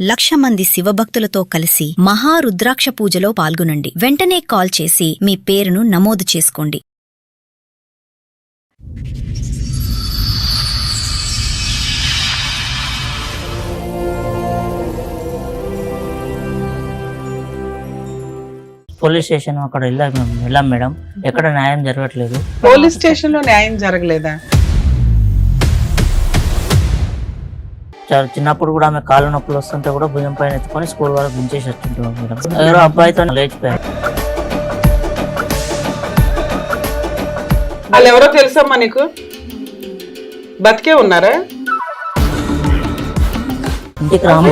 1,00,000 మంది శివభక్తులతో కలిసి మహారుద్రాక్ష పూజలో పాల్గొనండి. వెంటనే కాల్ చేసి మీ పేరును నమోదు చేసుకోండి. పోలీస్ స్టేషన్ అక్కడ వెళ్ళాం మేడం. ఎక్కడ న్యాయం జరగట్లేదు. పోలీస్ స్టేషన్ లో న్యాయం జరగలేదా? చిన్నప్పుడు కూడా ఆమె కాళ్ళ నొప్పులు వస్తుంటే కూడా భుజం పైన ఎత్తుకొని స్కూల్ వరకు దించేసి వచ్చింటాం మేడం. ఎవరో అబ్బాయితో లేచిపోయారు. వాళ్ళు ఎవరో తెలుసమ్మా నీకు? బతికే ఉన్నారా? ఇంటికి రాము.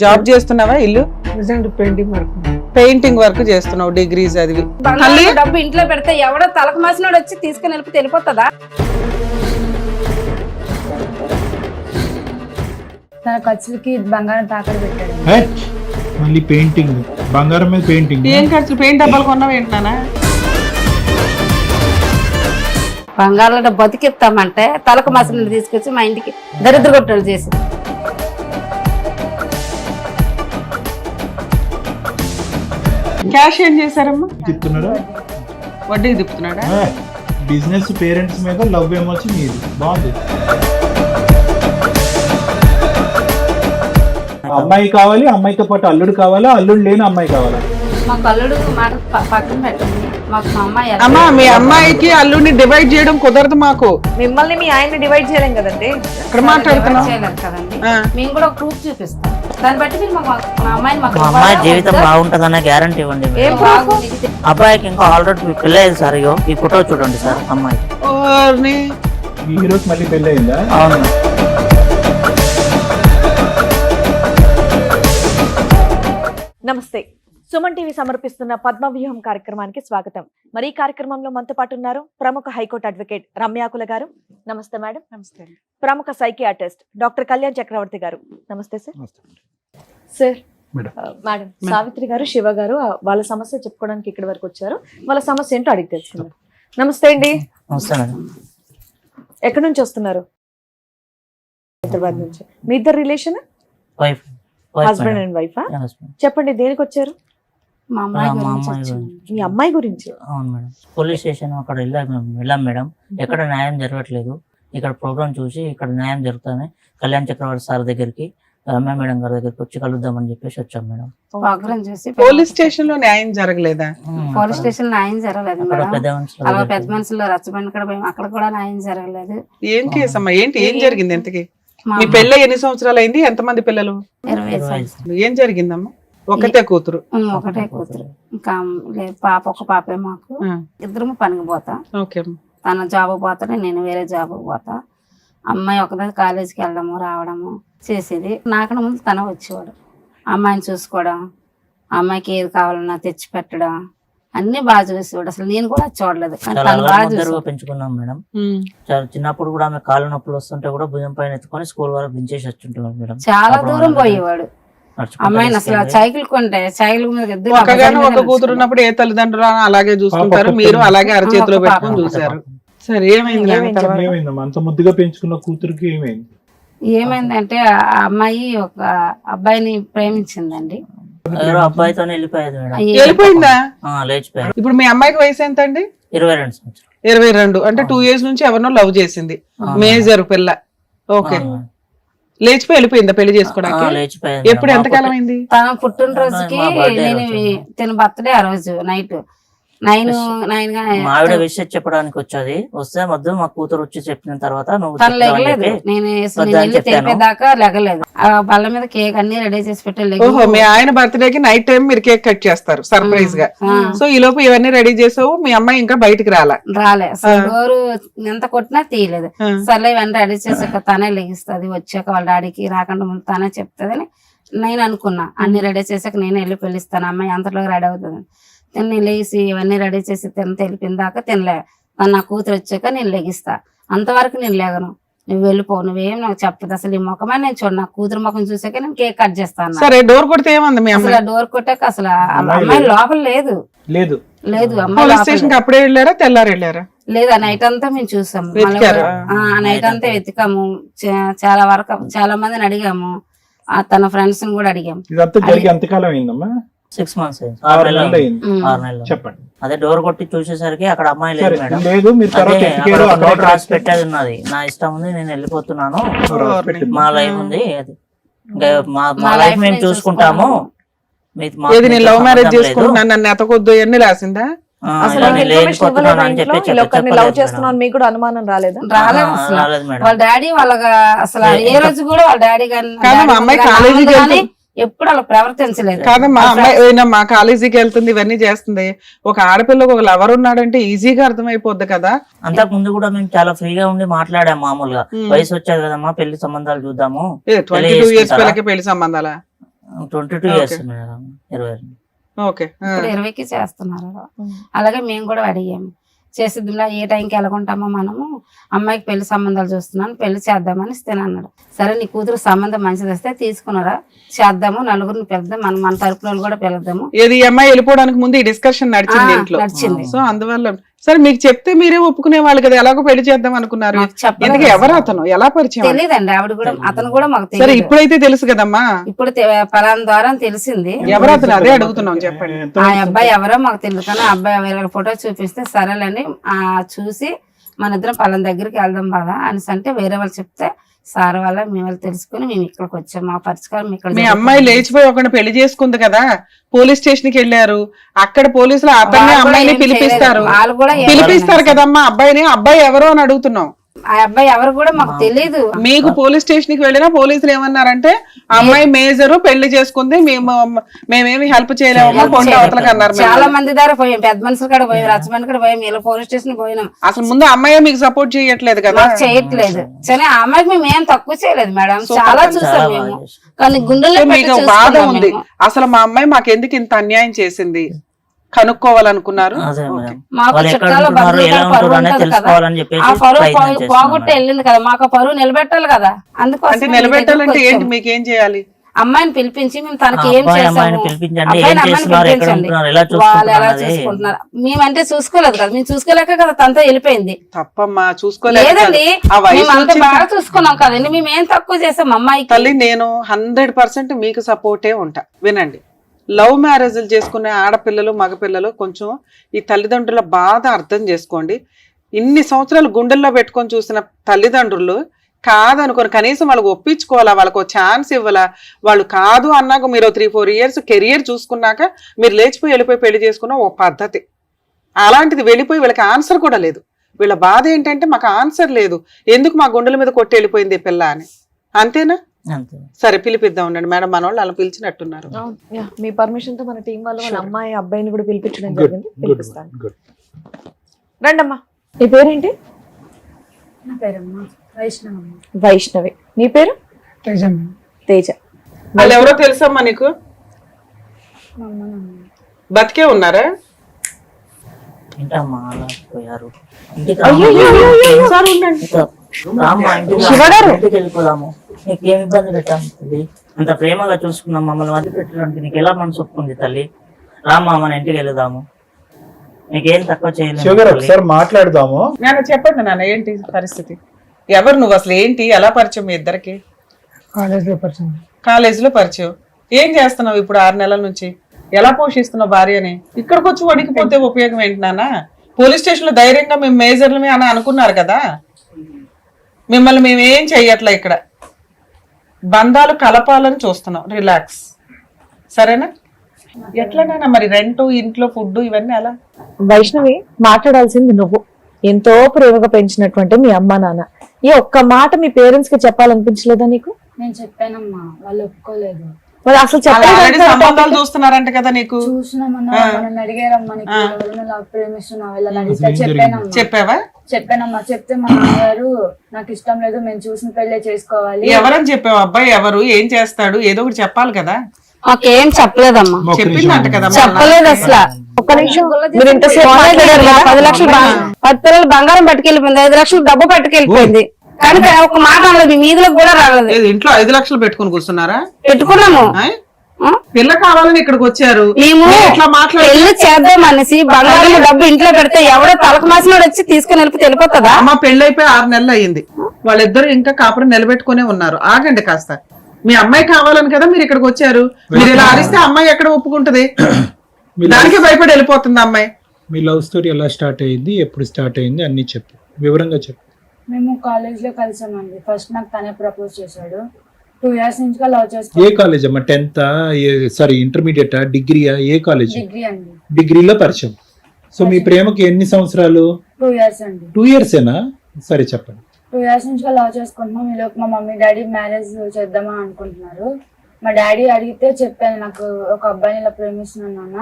జాబ్ చేస్తున్నావా? ఇల్లు పెయింటింగ్ వర్క్ చేస్తున్నావు, డిగ్రీ చదివి. డబ్బు ఇంట్లో పెడితే ఎవడో తలకు మాసినోడు వచ్చి తీసుకుని వెళ్ళిపోతే వెళ్ళిపోతుందా? తన ఖర్చులకి బంగారం తాకట్టు పెట్టాడు. మళ్ళీ పెయింటింగ్, బంగారం మీద పెయింటింగ్. ఏం ఖర్చు? పెయింట్ డబ్బాలు కొన్నావు ఏంటన్నా? బంగారంలో బతికిస్తామంటే తలకు మాసిన తీసుకొచ్చి మా ఇంటికి దరిద్ర కొట్టడు చేసి. క్యాష్ ఏం చేశారమ్మా? తిప్పుతున్నారా? వడ్డీకి తిప్పుతున్నాడా? బిజినెస్ పేరెంట్స్ మీద లవ్ ఏమొచ్చి మీది బాగుంది. అమ్మాయి కావాలి, అమ్మాయితో పాటు అల్లుడు కావాలా, అల్లుడు లేని అమ్మాయి కావాలా? మాకు అల్లుడు మాట పక్కన పెట్టండి. మాకు మా అమ్మాయి అమ్మా, మీ అమ్మాయికి అల్లుడిని డివైడ్ చేయడం కుదరదు మాకు. మిమ్మల్ని మీ ఆయన్ని డివైడ్ చేయలేం కదండి. ఎక్కడ మాట్లాడుతున్నావు? చేయలేరు కదండి. మేము కూడా ఒక ప్రూఫ్ చూపిస్తాం. దాన్ని బట్టి మీరు మా అమ్మాయిని మా అమ్మాయి జీవితం బాగుంటదన్న గ్యారంటీ ఇవ్వండి. అబ్బాయికి ఇంకా ఆల్రెడీ పెళ్ళయింది సార్. ఈ ఫోటో చూడండి సార్. అమ్మాయి ఈ రోజు మళ్ళీ పెళ్ళి అయిందా? అవును. నమస్తే. సుమన్ టీవీ సమర్పిస్తున్న పద్మవ్యూహం కార్యక్రమానికి స్వాగతం. మరి ఈ కార్యక్రమంలో మనతో పాటు ఉన్నారు ప్రముఖ హైకోర్టు అడ్వకేట్ రమ్యాకుల గారు. నమస్తే మేడం. నమస్తే. ప్రముఖ సైకియాట్రిస్ట్ డాక్టర్ కళ్యాణ్ చక్రవర్తి గారు. నమస్తే సార్. సార్, మేడం సావిత్రి గారు, శివ గారు వాళ్ళ సమస్య చెప్పుకోవడానికి ఇక్కడి వరకు వచ్చారు. వాళ్ళ సమస్య ఏంటో అడిగి తెలుసుకున్నారు. నమస్తే అండి. నమస్తే మేడం. ఎక్కడి నుంచి వస్తున్నారు? హైదరాబాద్ నుంచి. మీ ఇద్దరు రిలేషన్? వైఫ్, హస్బెండ్ అండ్ వైఫా? చెప్పండి, దేనికి వచ్చారు? మా మా అమ్మాయి అమ్మాయి మీ అమ్మాయి గురించి. అవును మేడం. పోలీస్ స్టేషన్ అక్కడ వెళ్ళాం మేడం. ఎక్కడ న్యాయం జరగట్లేదు. ఇక్కడ ప్రోగ్రామ్ చూసి ఇక్కడ న్యాయం జరుగుతుంది. కళ్యాణ్ చక్రవర్తి సార్ దగ్గరికి, రమ్య మేడం గారి దగ్గరికి వచ్చి కలుద్దామని చెప్పేసి వచ్చాం మేడం. ప్రోగ్రామ్ చూసి పోలీస్ స్టేషన్ లో న్యాయం జరగలేదా? పోలీస్ స్టేషన్ న్యాయం జరగలేదు మేడం. పెద్ద పెద్ద మనుషులు రచ్చబండి కూడా అక్కడ కూడా న్యాయం జరగలేదు. ఏం కేసు అమ్మా? ఏంటి, ఏం జరిగింది? ఎంతకి మీ పెళ్ళి ఎన్ని సంవత్సరాలు అయింది? ఎంతమంది పిల్లలు? 20 సంవత్సరాలు. ఏం జరిగిందమ్మా? ఒకటే కూతురు? ఒకటే కూతురు. ఇంకా పాప, ఒక పాపే మాకు. ఇద్దరు పనికి పోతా. తన జాబ్ పోతాడు, నేను వేరే జాబ్ పోతా. అమ్మాయి ఒకదాని కాలేజీకి వెళ్ళడము రావడము చేసేది. నాకన్నా ముందు తన వచ్చేవాడు. అమ్మాయిని చూసుకోవడం, అమ్మాయికి ఏది కావాలన్నా తెచ్చి పెట్టడం అన్ని బాగా చూసేవాడు. అసలు నేను కూడా చూడలేదు, కానీ తను బాగా చూసి పెంచుకున్నాం మేడం. చిన్నప్పుడు కూడా ఆమె కాళ్ళ నొప్పులు వస్తుంటే కూడా భుజం పైన ఎత్తుకొని స్కూల్ వరకు దించేసి వచ్చింటాం మేడం. చాలా దూరం పోయేవాడు. అమ్మాయిని అసలు సైకిల్ కొంటే సైకిల్ మీద ఒక కూతురు ఉన్నప్పుడు ఏ తల్లిదండ్రులు అలాగే చూసుకుంటారు, మీరు అలాగే అరచేతిలో పెట్టుకొని చూసారు. సరే, ఏమైంది? అంత ముద్దుగా పెంచుకున్న కూతురికి ఏమైంది? ఏమైందంటే ఆ అమ్మాయి ఒక అబ్బాయిని ప్రేమించిందండి. ఎవరో అబ్బాయితో వెళ్ళిపోయేది మేడం. వెళ్ళిపోయిందా? లేచిపోయారు. ఇప్పుడు మీ అమ్మాయికి వయసు ఎంత అండి? 22 సంవత్సరాలు. 22 అంటే 2 years నుంచి ఎవరినో లవ్ చేసింది. మేజర్ పిల్ల. ఓకే. లేచిపోయి వెళ్ళిపోయిందా పెళ్లి చేసుకోవడానికి? ఎప్పుడు, ఎంతకాలం అయింది? తన పుట్టినరోజుకి నేను తన బర్త్డే ఆ రోజు నైట్ 9 ఆవిడ విషయం చెప్పడానికి వచ్చేది. వస్తే మధ్య మా కూతురు వచ్చి చెప్పిన తర్వాత తను లెగలేదు. నేను తెలిపేదాకా లెగలేదు. ఆ బల్ల మీద కేక్ అన్ని రెడీ చేసి పెట్టాలి. ఓహో, మీ ఆయన బర్త్డేకి నైట్ టైం మీరు కేక్ కట్ చేస్తారు సర్ప్రైజ్ గా. సో ఈ లోపు ఇవన్నీ రెడీ చేసావు, మీ అమ్మాయి ఇంకా బయటికి రాలే. డోరు ఎంత కొట్టినా తీయలేదు. సర్లే ఇవన్నీ రెడీ చేసాక తనే లెగిస్తుంది. వచ్చాక వాళ్ళ డాడీకి రాకుండా ముందు తనే చెప్తుందని నేను అనుకున్నా. అన్ని రెడీ చేసాక నేనే వెళ్ళి పెళ్లిస్తాను, అమ్మాయి అంతలో రెడీ అవుతుంది. తిని లేచి ఇవన్నీ రెడీ చేసి తెలిపిన దాకా తినలే. నా కూతురు వచ్చాక నేను లెగిస్తా. అంతవరకు నేను లేగను. నువ్వు వెళ్ళిపో, నువ్వేం నాకు చెప్పదు. అసలు ఈ ముఖమే నేను చూడు. నా కూతురు ముఖం చూసాక నేను కేక్ కట్ చేస్తాను. సరే, డోర్ కొడితే ఏమంది? డోర్ కొట్టాక అసలు అమ్మాయి లోపల లేదు. లేదు అమ్మాయి పోలీస్ లోపల స్టేషన్ కి అప్పుడే వెళ్ళారా తెల్లారు వెళ్ళారా? లేదు. ఆ నైట్ అంతా మేము చూసాము. వెతికారా? నైట్ అంతా వెతికాము. చాలా వరకు చాలా మందిని అడిగాము. తన ఫ్రెండ్స్ ని కూడా అడిగాము. ఇదంతా జరిగి ఎంతకాలం అయిందమ్మా? 6 months అయింది. 6 నెలలు అయింది. 6 నెలలు. చెప్పండి. అదే డోర్ కొట్టి చూసేసరికి అక్కడ అమ్మాయి లేదు సరే, మేడం. లేదు మీరు తర్వాత అదే ఎతికారు, అక్కడ ఒక అక్కడే నోట్ రాసి పెట్టేది ఉన్నది, నా ఇష్టం ఉంది నేను వెళ్ళిపోతున్నాను, పెట్టింది. మా లైఫ్ ఉంది, అది ఇంకా మా లైఫ్ మేము చూసుకుంటాము, ఏది నేను లవ్ మ్యారేజ్ చేసుకుంటున్నాను నన్ను ఎతకొద్దు అని రాసిందా? అసలు ఇలా నేను వెళ్ళిపోతున్నాను అని చెప్పి ఇలా ఒకరిని లవ్ చెప్పలేదు చేస్తున్నాను మీకు కూడా అనుమానం రాలేదా? రాలేదు అసలు. రాలేదు మేడం. వాళ్ళ డాడీ వాళ్ళగా అసలు ఏ రోజు కూడా వాళ్ళ డాడీ కాదు, మా అమ్మాయి కాలేజీకి కానీ వెళ్తుంది. ఎప్పుడు అలా ప్రవర్తించలేదు. కాదమ్మా, అమ్మాయి మా కాలేజీకి వెళ్తుంది, ఇవన్నీ చేస్తుంది. ఒక ఆడపిల్లకు ఒక లవర్ ఉన్నాడంటే ఈజీగా అర్థమైపోద్ది కదా. అంతకు ముందు కూడా మేము చాలా ఫ్రీగా ఉండి మాట్లాడాము. మామూలుగా వయసు వచ్చేది కదమ్మా, పెళ్లి సంబంధాలు చూద్దాము. 22 years పిల్లకి పెళ్లి సంబంధాలా? 22 years మేడం, 20. ఓకే. ఇప్పుడు 20కి చేస్తున్నారు. అలాగే మేము కూడా అడిగాము, చేసిద్దాంలా ఏ టైంకి వెళ్ళకుంటామో మనము, అమ్మాయికి పెళ్లి సంబంధాలు చూస్తున్నాను, పెళ్లి చేద్దామని ఇస్తాను అన్నాడు. సరే నీ కూతురు సంబంధం మంచిది వస్తే తీసుకున్నారా, చేద్దాము, నలుగురిని పిలుద్దాం, మన తరపున కూడా పిలుద్దాము. ఏది ఈ అమ్మాయి వెళ్ళిపోవడానికి ముందు ఈ డిస్కషన్ నడిచింది ఇంట్లో. నడిచింది. సో అందువల్ల సరే మీకు చెప్తే మీరే ఒప్పుకునే వాళ్ళు కదా, ఎలాగో పెళ్లి చేద్దాం అనుకున్నారు. మాకు చెప్పలేదు ఎందుకు అసలు. ఎవరు అతను, ఎలా పరిచయం? తెలియదండి ఆవిడ కూడా, అతను కూడా మాకు సరే తెలియదు. ఇప్పుడైతే తెలుసు కదమ్మా. ఇప్పుడు పలానా ద్వారా తెలిసింది. ఎవరు అతను, అదే అడుగుతున్నాం చెప్పండి. ఆ అబ్బాయి ఎవరో మాకు తెలియదు, కానీ ఆ అబ్బాయి వేరే ఫోటో చూపిస్తే సరేలేని చూసి మన ఇద్దరం పలానా దగ్గరికి వెళ్దాం బాగా అనేసి అంటే వేరే వాళ్ళు చెప్తే సార్ వల్ల మేము వాళ్ళు తెలుసుకుని మేము ఇక్కడికి వచ్చాము. మా పరిష్కారం ఇక్కడ. మీ అమ్మాయి లేచిపోయి ఒకరిని పెళ్లి చేసుకుంది కదా, పోలీస్ స్టేషన్ కి వెళ్ళారు, అక్కడ పోలీసులు అతన్ని అమ్మాయిని పిలిపిస్తారు, వాళ్ళు కూడా పిలిపిస్తారు కదమ్మా అబ్బాయిని. అబ్బాయి ఎవరో అని అడుగుతున్నాం. ఆ అబ్బాయి ఎవరు కూడా మాకు తెలియదు. మీకు పోలీస్ స్టేషన్ కి వెళ్ళినా పోలీసులు ఏమన్నారంటే అమ్మాయి మేజరు పెళ్లి చేసుకుంది, మేమేమి హెల్ప్ చేయలేమమ్మా, కొండ అవతలకి అన్నారు. చాలా మంది దగ్గర పోయాం, పెద్ద మనుషులు కూడా పోయాం, రచ్చబండి కూడా పోయాం, ఇలా పోలీస్ స్టేషన్ పోయినాం. అసలు ముందు అమ్మాయి మీకు సపోర్ట్ చేయట్లేదు కదా. మాకు చేయట్లేదు. సరే ఆ అమ్మాయికి మేము ఏం తక్కువ చేయలేదు మేడం, చాలా చూసాం మేము, కానీ గుండెల్లో మీకు బాధ ఉంది, అసలు మా అమ్మాయి మాకు ఎందుకు ఇంత అన్యాయం చేసింది కనుక్కోవాలనుకున్నారు. అదే మేడం. మాకు వాళ్ళు ఎక్కడ చుట్టాలు ఉంటున్నారు, బంధువులు ఎలా పరువు ఉంటున్నారు అనేది ఉంటుంది కదా, తెలుసుకోవాలని చెప్పేసి ఆ పరువు ప్రయత్నం చేస్తున్నాం పోగొట్టి మేడం. వెళ్ళింది కదా, మాకు ఆ పరువు నిలబెట్టాలి కదా. అందుకోసం అంటే నిలబెట్టాలంటే ఏంటి, మీకేం చేయాలి? అమ్మాయిని పిలిపించి మేము తనకి ఏం అబ్బాయి చేసాము, అమ్మాయిని పిలిపించండి, అబ్బాయిని ఏం అమ్మాయిని చేస్తున్నారు, ఎక్కడ పిలిపించండి, ఉంటున్నారు, ఎలా వాళ్ళు ఎలా చూసుకుంటున్నారు చూసుకుంటున్నారు. మేమంటే చూసుకోలేదు కదా, మేము చూసుకోలేక కదా తనతో వెళ్ళిపోయింది. తప్పమ్మా, చూసుకోలేదు. లేదండి ఆ వయసు మేము అంత వచ్చింది. బాగా చూసుకున్నాం కదండి, మేము ఏం తక్కువ చేసాం అమ్మాయికి. తల్లి నేను 100% మీకు సపోర్టే ఉంటా. వినండి, లవ్ మ్యారేజ్లు చేసుకునే ఆడపిల్లలు మగపిల్లలు కొంచెం ఈ తల్లిదండ్రుల బాధ అర్థం చేసుకోండి. ఇన్ని సంవత్సరాలు గుండెల్లో పెట్టుకొని చూసిన తల్లిదండ్రులు కాదనుకోని కనీసం వాళ్ళకి ఒప్పించుకోవాలా, వాళ్ళకు ఛాన్స్ ఇవ్వాలా. వాళ్ళు కాదు అన్నాక మీరు 3-4 years కెరియర్ చూసుకున్నాక మీరు లేచిపోయి వెళ్ళిపోయి పెళ్లి చేసుకున్న ఓ పద్ధతి. అలాంటిది వెళ్ళిపోయి వీళ్ళకి ఆన్సర్ కూడా లేదు. వీళ్ళ బాధ ఏంటంటే మాకు ఆన్సర్ లేదు, ఎందుకు మా గుండెల మీద కొట్టి వెళ్ళిపోయింది ఈ పిల్ల అని. అంతేనా? అంతే. సరే పిలిపిద్దాం ఉండండి మేడం, మన వాళ్ళు అలా పిలిచినట్టున్నారు. మీ పర్మిషన్ తో మన టీం వాళ్ళు వాళ్ళ అమ్మాయి అబ్బాయిని కూడా పిలిపించడం జరిగింది. పిలిపిస్తాను. రండమ్మా. నీ పేరేంటి? నా పేరమ్మా వైష్ణవి. వైష్ణవి. నీ పేరు? తేజ. వాళ్ళు ఎవరో తెలుసమ్మా నీకు? బతికే ఉన్నారా? ఏంటమ్మా అలా పోయారు? ఇంటికి సార్ ఉండండి. రామ్మా, ఇంటికి శివగారు. ఇంటికి వెళ్ళిపోదాము. నీకేం ఇబ్బంది పెట్టాము తల్లి, అంత ప్రేమగా చూసుకున్నాం, మమ్మల్ని మధ్య పెట్టడానికి నీకు ఎలా మనసు ఒప్పుకుంది తల్లి? రామ్మా మన ఇంటికి వెళ్దాము, నీకేం తక్కువ షుగర్ చేయలేదు. ఒకసారి మాట్లాడదాము. నాన్న చెప్పండి నాన్న, ఏంటి పరిస్థితి? ఎవరు నువ్వు, అసలు ఏంటి, ఎలా పరిచయం మీ ఇద్దరికి? కాలేజీలో పరిచయం. ఏం చేస్తున్నావు ఇప్పుడు 6 నెలల నుంచి? ఎలా పోషిస్తున్నావు భార్యని? ఇక్కడికి వచ్చి వడికిపోతే ఉపయోగం ఏంటి నాన్న? పోలీస్ స్టేషన్ లో ధైర్యంగా మేము మేజర్లమే అని అనుకున్నారు కదా, మిమ్మల్ని మేమేం చెయ్యట్లే. ఇక్కడ బంధాలు కలపాలని చూస్తున్నాం. రిలాక్స్, సరేనా? ఎట్లనైనా మరి రెంట్, ఇంట్లో ఫుడ్ ఇవన్నీ ఎలా? వైష్ణవి, మాట్లాడాల్సింది నువ్వు. ఎంతో ప్రేమగా పెంచినటువంటి మీ అమ్మా నాన్న, ఈ ఒక్క మాట మీ పేరెంట్స్ కి చెప్పాలనిపించలేదా నీకు? నేను చెప్పానమ్మా, వాళ్ళు ఒప్పుకోలేదు. మరి అసలు ఆల్రెడీ సంబంధాలు చెప్పాలి. చూస్తున్నారంట కదా నీకు? చూసినామన్నా, మనం అడిగారమ్మా, నీకు ఎవరైనా ప్రేమిస్తున్నావు వెళ్ళని అడిగితే చెప్పానమ్మా. చెప్పావా? చెప్పానమ్మా. చెప్తే మా నాన్నగారు నాకు ఇష్టం లేదు, మేము చూసిన పెళ్ళే చేసుకోవాలి. ఎవరని చెప్పావు? అబ్బాయి ఎవరు, ఏం చేస్తాడు, ఏదో ఒకటి చెప్పాలి కదా. మాకేం చెప్పలేదమ్మా, చెప్పిందంట కదా. చెప్పలేదు అసలు. ఒక్క నిమిషం, మీరు ఇంతసేపు మాట్లాడారు కదా. 10 లక్షలు 10 తులాలు బంగారం పట్టుకెళ్ళిపోయింది, 5 లక్షలు డబ్బు పట్టుకెళ్ళిపోయింది, కానీ ఒక మాట అనలేదు, మీదిలో కూడా రాలేదు. ఇంట్లో 5 లక్షలు పెట్టుకుని కూర్చున్నారా? పెట్టుకున్నాము. పిల్ల కావాలని ఇక్కడికి వచ్చారు, మేము మీరు ఇట్లా మాట్లాడారు. పెళ్లి చేద్దాం అనేసి బంగారం డబ్బు ఇంట్లో పెడితే ఎవడో తలకు మాసినోడు వచ్చి తీసుకుని వెళ్ళిపోతే వెళ్ళిపోతుందా? అమ్మ పెళ్లి అయిపోయి 6 నెలలు అయ్యింది, వాళ్ళిద్దరు ఇంకా కాపురం నిలబెట్టుకునే ఉన్నారు. ఆగండి కాస్త. మీ అమ్మాయి కావాలని కదా మీరు ఇక్కడికి వచ్చారు. మీరు ఇలా అరిస్తే అమ్మాయి ఎక్కడ ఒప్పుకుంటది? దానికి భయపడి వెళ్ళిపోతుంది అమ్మాయి. మీ లవ్ స్టోరీ ఎలా స్టార్ట్ అయ్యింది, ఎప్పుడు స్టార్ట్ అయ్యింది అన్ని చెప్పు, వివరంగా చెప్పు. మేము కాలేజ్ లో కలిసామండి. ఫస్ట్ నాకు తనే ప్రపోజ్ చేశాడు. 2 years నుంచి లవ్ ఏ చేసుకున్నాం. కాలేజ్ అమ్మా? 10th సారీ ఇంటర్మీడియట్ డిగ్రీయా? ఏ కాలేజ్? డిగ్రీ అండి. డిగ్రీలో పరిచయం. సో మీ ప్రేమకి ఎన్ని సంవత్సరాలు? 2 years అండి. 2 years ఏనా? సరే చెప్పండి. 2 years నుంచి లవ్ చేసుకుంటున్నాం. ఈలోపు మా మమ్మీ డాడీ మ్యారేజ్ చేద్దామని అనుకుంటున్నారు. మా డాడీ అడిగితే చెప్పాను, నాకు ఒక అబ్బాయిని ఇలా ప్రేమిస్తున్నాను నాన్న,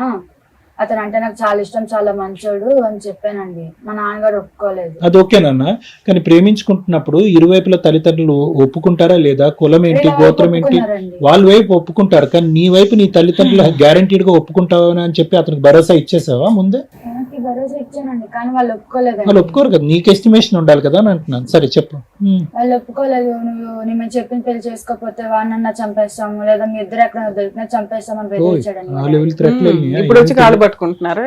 అతను అంటే నాకు చాలా ఇష్టం, చాలా మంచోడు అని చెప్పానండి. మా నాన్నగారు ఒప్పుకోలేదు. అది ఓకేనన్నా, కానీ ప్రేమించుకుంటున్నప్పుడు ఇరువైపుల తల్లిదండ్రులు ఒప్పుకుంటారా లేదా? కులం ఏంటి, గోత్రం ఏంటి, వాళ్ళ వైపు ఒప్పుకుంటారు, కానీ నీ వైపు నీ తల్లిదండ్రులు గ్యారంటీడ్ గా ఒప్పుకుంటావని అని చెప్పి అతనికి భరోసా ఇచ్చేసావా ముందే? నాకు భరోసా ఇచ్చానండి, కానీ వాళ్ళు ఒప్పుకోలేదు. వాళ్ళు ఒప్పుకోరు కదా, నీకు ఎస్టిమేషన్ ఉండాలి కదా అని అంటున్నాను. సరే చెప్పు. వాళ్ళు ఒప్పుకోలేదు. నువ్వు మేము చెప్పిన పెళ్లి చేసుకోకపోతే వాడినన్నా చంపేస్తాము, లేదా మీ ఇద్దరు ఎక్కడ దొరికినా చంపేస్తామని బెదిరించాడండి. ఆ లెవెల్ థ్రెట్లు ఇప్పుడు వచ్చి కాలు పట్టుకుంటున్నారు.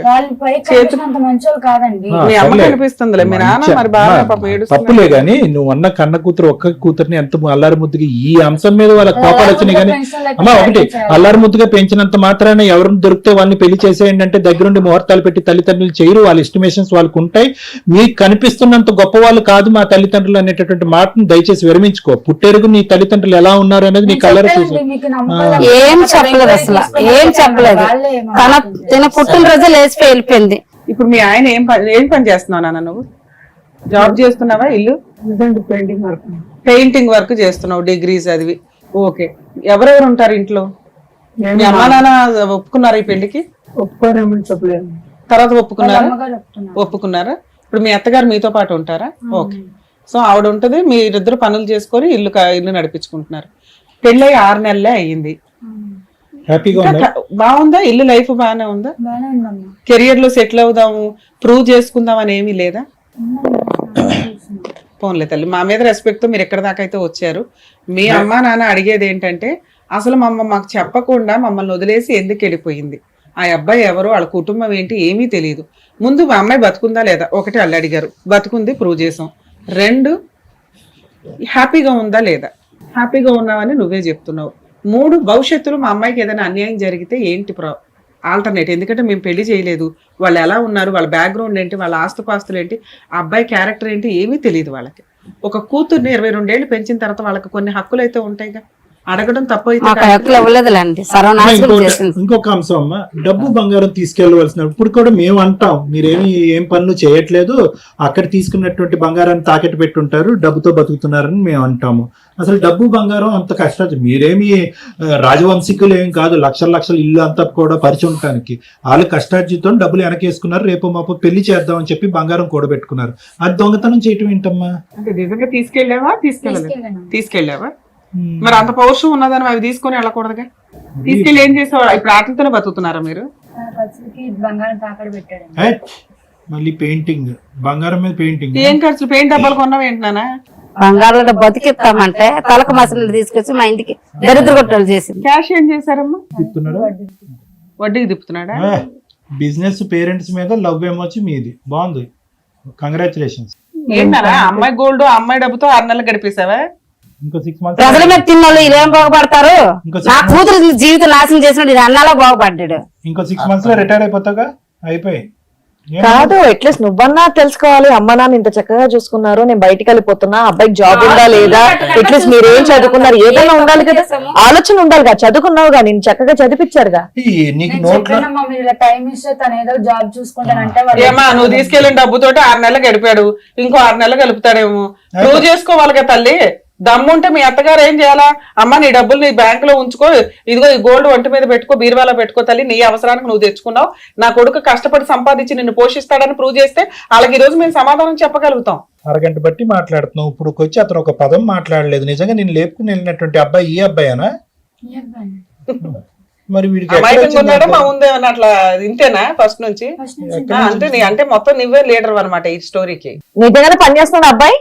వాళ్ళు పై అంత మంచోళ్ళు కాదండి. మీ అమ్మ కనిపిస్తుందిలే, మీ నాన్న మరి బాగా పాపం ఏడుస్తున్నారు. తప్పులే గాని నువ్వు అన్న కన్న కూతురు ఒక్క కూతుర్ని ఎంత అల్లారి ముద్దుగా ఈ అంశం మీద వాళ్ళ కోపాలు వచ్చినాయి కానీ అమ్మా ఒకటి అల్లారి ముద్దుగా పెంచినంత మాత్రాన ఎవరిని దొరికితే వాళ్ళని పెళ్లి చేసేయండి అంటే దగ్గరుండి ముహూర్తాలు పెట్టి తల్లిదండ్రులు చేయరు. వాళ్ళ ఎస్టిమేషన్స్ వాళ్ళకు ఉంటాయి. మీకు కనిపిస్తున్నంత గొప్ప వాళ్ళు కాదు మా తల్లిదండ్రులు అనేటటువంటి మాటను దయచేసి విరమించుకో. పుట్టెరుగు నీ తల్లిదండ్రులు ఎలా ఉన్నారు అనేది నీ కళ్ళలో చూసి ఏం చెప్పలేదు, అసలు ఏం చెప్పలేదు. తన పుట్టినరోజు లేచిపోయి వెళ్ళిపోయింది. ఇప్పుడు మీ ఆయన ఏం పని చేస్తున్నావు నాన్న? నువ్వు జాబ్ చేస్తున్నావా? ఇల్లు పెయింటింగ్ వర్క్ చేస్తున్నావు, డిగ్రీ చదివి. ఓకే, ఎవరెవరు ఉంటారు ఇంట్లో? మీ అమ్మా నాన్న ఒప్పుకున్నారు ఈ పెళ్లికి? తర్వాత ఒప్పుకున్నారా? ఇప్పుడు మీ అత్తగారు మీతో పాటు ఉంటారా? ఓకే, సో ఆవిడ ఉంటది, మీరిద్దరు పనులు చేసుకొని ఇల్లు నడిపించుకుంటున్నారు. పెళ్ళి 6 నెలలే అయ్యింది. బాగుందా ఇల్లు? లైఫ్ బాగానే ఉందా? కెరియర్ లో సెటిల్ అవుదాము, ప్రూవ్ చేసుకుందాం అని ఏమీ లేదా? పోన్లే తల్లి, మా మీద రెస్పెక్ట్ తో మీరు ఎక్కడి దాకా అయితే వచ్చారు. మీ అమ్మా నాన్న అడిగేది ఏంటంటే, అసలు మాకు చెప్పకుండా మమ్మల్ని వదిలేసి ఎందుకు వెళ్ళిపోయింది? ఆ అబ్బాయి ఎవరు, వాళ్ళ కుటుంబం ఏంటి ఏమీ తెలియదు. ముందు మా అమ్మాయి బతుకుందా లేదా? ఒకటి వాళ్ళు అడిగారు, బతుకుంది, ప్రూవ్ చేసాం. 2 హ్యాపీగా ఉందా లేదా? హ్యాపీగా ఉన్నావని నువ్వే చెప్తున్నావు. 3 భవిష్యత్తులో మా అమ్మాయికి ఏదైనా అన్యాయం జరిగితే ఏంటి ఆల్టర్నేట్? ఎందుకంటే మేము పెళ్లి చేయలేదు, వాళ్ళు ఎలా ఉన్నారు, వాళ్ళ బ్యాక్గ్రౌండ్ ఏంటి, వాళ్ళ ఆస్తుపాస్తులు ఏంటి, ఆ అబ్బాయి క్యారెక్టర్ ఏంటి ఏమీ తెలియదు వాళ్ళకి. ఒక కూతుర్ని 22 ఏళ్ళు పెంచిన తర్వాత వాళ్ళకి కొన్ని హక్కులు అయితే ఉంటాయిగా, అడగడం తప్పు అయితే. ఇంకొక అంశం అమ్మా, డబ్బు బంగారం తీసుకెళ్లవలసిన ఇప్పుడు కూడా మేము అంటాం, ఏం పనులు చేయట్లేదు, అక్కడ తీసుకున్నటువంటి బంగారాన్ని తాకెట్టు పెట్టుంటారు, డబ్బుతో బతుకుతున్నారని మేము అంటాము. అసలు డబ్బు బంగారం అంత కష్టం, మీరేమి రాజవంశీకులు ఏం కాదు, లక్షల ఇల్లు అంతా కూడా పరిచుంటానికి. వాళ్ళు కష్టార్జితం డబ్బులు వెనకేసుకున్నారు, రేపు మాపు పెళ్లి చేద్దామని చెప్పి బంగారం కూడబెట్టుకున్నారు. అది దొంగతనం చేయటం ఏంటమ్మా? అంటే నిజంగా తీసుకెళ్ళావా? మరి అంత పౌరుషం ఉన్నదని అవి తీసుకొని వెళ్ళకూడదుగా? తీసుకెళ్ళి ఏం చేసావు? ఇప్పుడు ఆటలతోనే బతుకుతున్నారా మీరు? బంగారం తాకడ పెట్టాడు. మళ్ళీ పెయింటింగ్, బంగారం మీద పెయింటింగ్. ఏం ఖర్చులు? పెయింట్ డబ్బాలు కొన్నావు ఏంటన్నా? బంగారంలో బతికిస్తామంటే తలకు మసలు తీసుకొచ్చి మా ఇంటికి దరిద్ర కొట్టలు చేసి. క్యాష్ ఏం చేశారమ్మా? వడ్డీకి తిప్పుతున్నాడా? బిజినెస్ పేరెంట్స్ మీద లవ్ ఏమొచ్చి మీది బాగుంది, కంగ్రాచులేషన్స్. ఏంటన్నా అమ్మాయి గోల్డ్, అమ్మాయి డబ్బుతో 6 నెలలు గడిపేశావా? ఇంకో 6 months ప్రజల మీద తిన్నోళ్ళు ఇదేం బాగుపడతారు? నా కూతురు జీవితం నాశనం చేసినట్టు ఇది అన్నాలో బాగుపడ్డాడు. ఇంకో 6 months లో రిటైర్ అయిపోతాగా, అయిపోయి. కాదు, అట్లీస్ట్ నువ్వన్నా తెలుసుకోవాలి, అమ్మ నాన్న ఇంత చక్కగా చూసుకున్నారు, నేను బయటికి వెళ్ళిపోతున్నా, అబ్బాయికి జాబ్ ఉందా లేదా, అట్లీస్ట్ మీరేం చదువుకున్నారు, ఏదైనా ఉండాలి కదా, ఆలోచన ఉండాలి కదా. చదువుకున్నావుగా, నేను చక్కగా చదివించారుగా. టైం ఇస్తే తను ఏదో జాబ్ చూసుకుంటానంటే ఏమా నువ్వు తీసుకెళ్ళిన డబ్బుతోటి 6 నెలలు గడిపాడు, ఇంకో 6 నెలలు గలుపుతాడేమో. ప్రూవ్ చేసుకోవాలిగా తల్లి. దమ్ముంటే మీ అత్తగారు ఏం చేయాలా? అమ్మ నీ డబ్బులు నీ బ్యాంక్ లో ఉంచుకో, ఇదిగో ఈ గోల్డ్ ఒంటి మీద పెట్టుకో, బీరువాలో పెట్టుకో తల్లి, నీ అవసరానికి నువ్వు తెచ్చుకున్నావు, నా కొడుకు కష్టపడి సంపాదించి నిన్ను పోషిస్తాడని ప్రూవ్ చేస్తే వాళ్ళకి ఈ రోజు మేము సమాధానం చెప్పగలుగుతాం. అరగంట బట్టి మాట్లాడుతున్నావు, ఇప్పుడు వచ్చి అతను ఒక పదం మాట్లాడలేదు. నిజంగా నేను లేపుకుని వెళ్ళినటువంటి అబ్బాయి ఈ అబ్బాయేనా? మరి వీడికి ఉన్నాడా మా ఉందేమన్నా అట్లా ఇంతేనా ఫస్ట్ నుంచి? అంటే మొత్తం నువ్వే లీడర్ అనమాట ఈ స్టోరీకి. నిజంగానే పని చేస్తున్నాడు అబ్బాయి?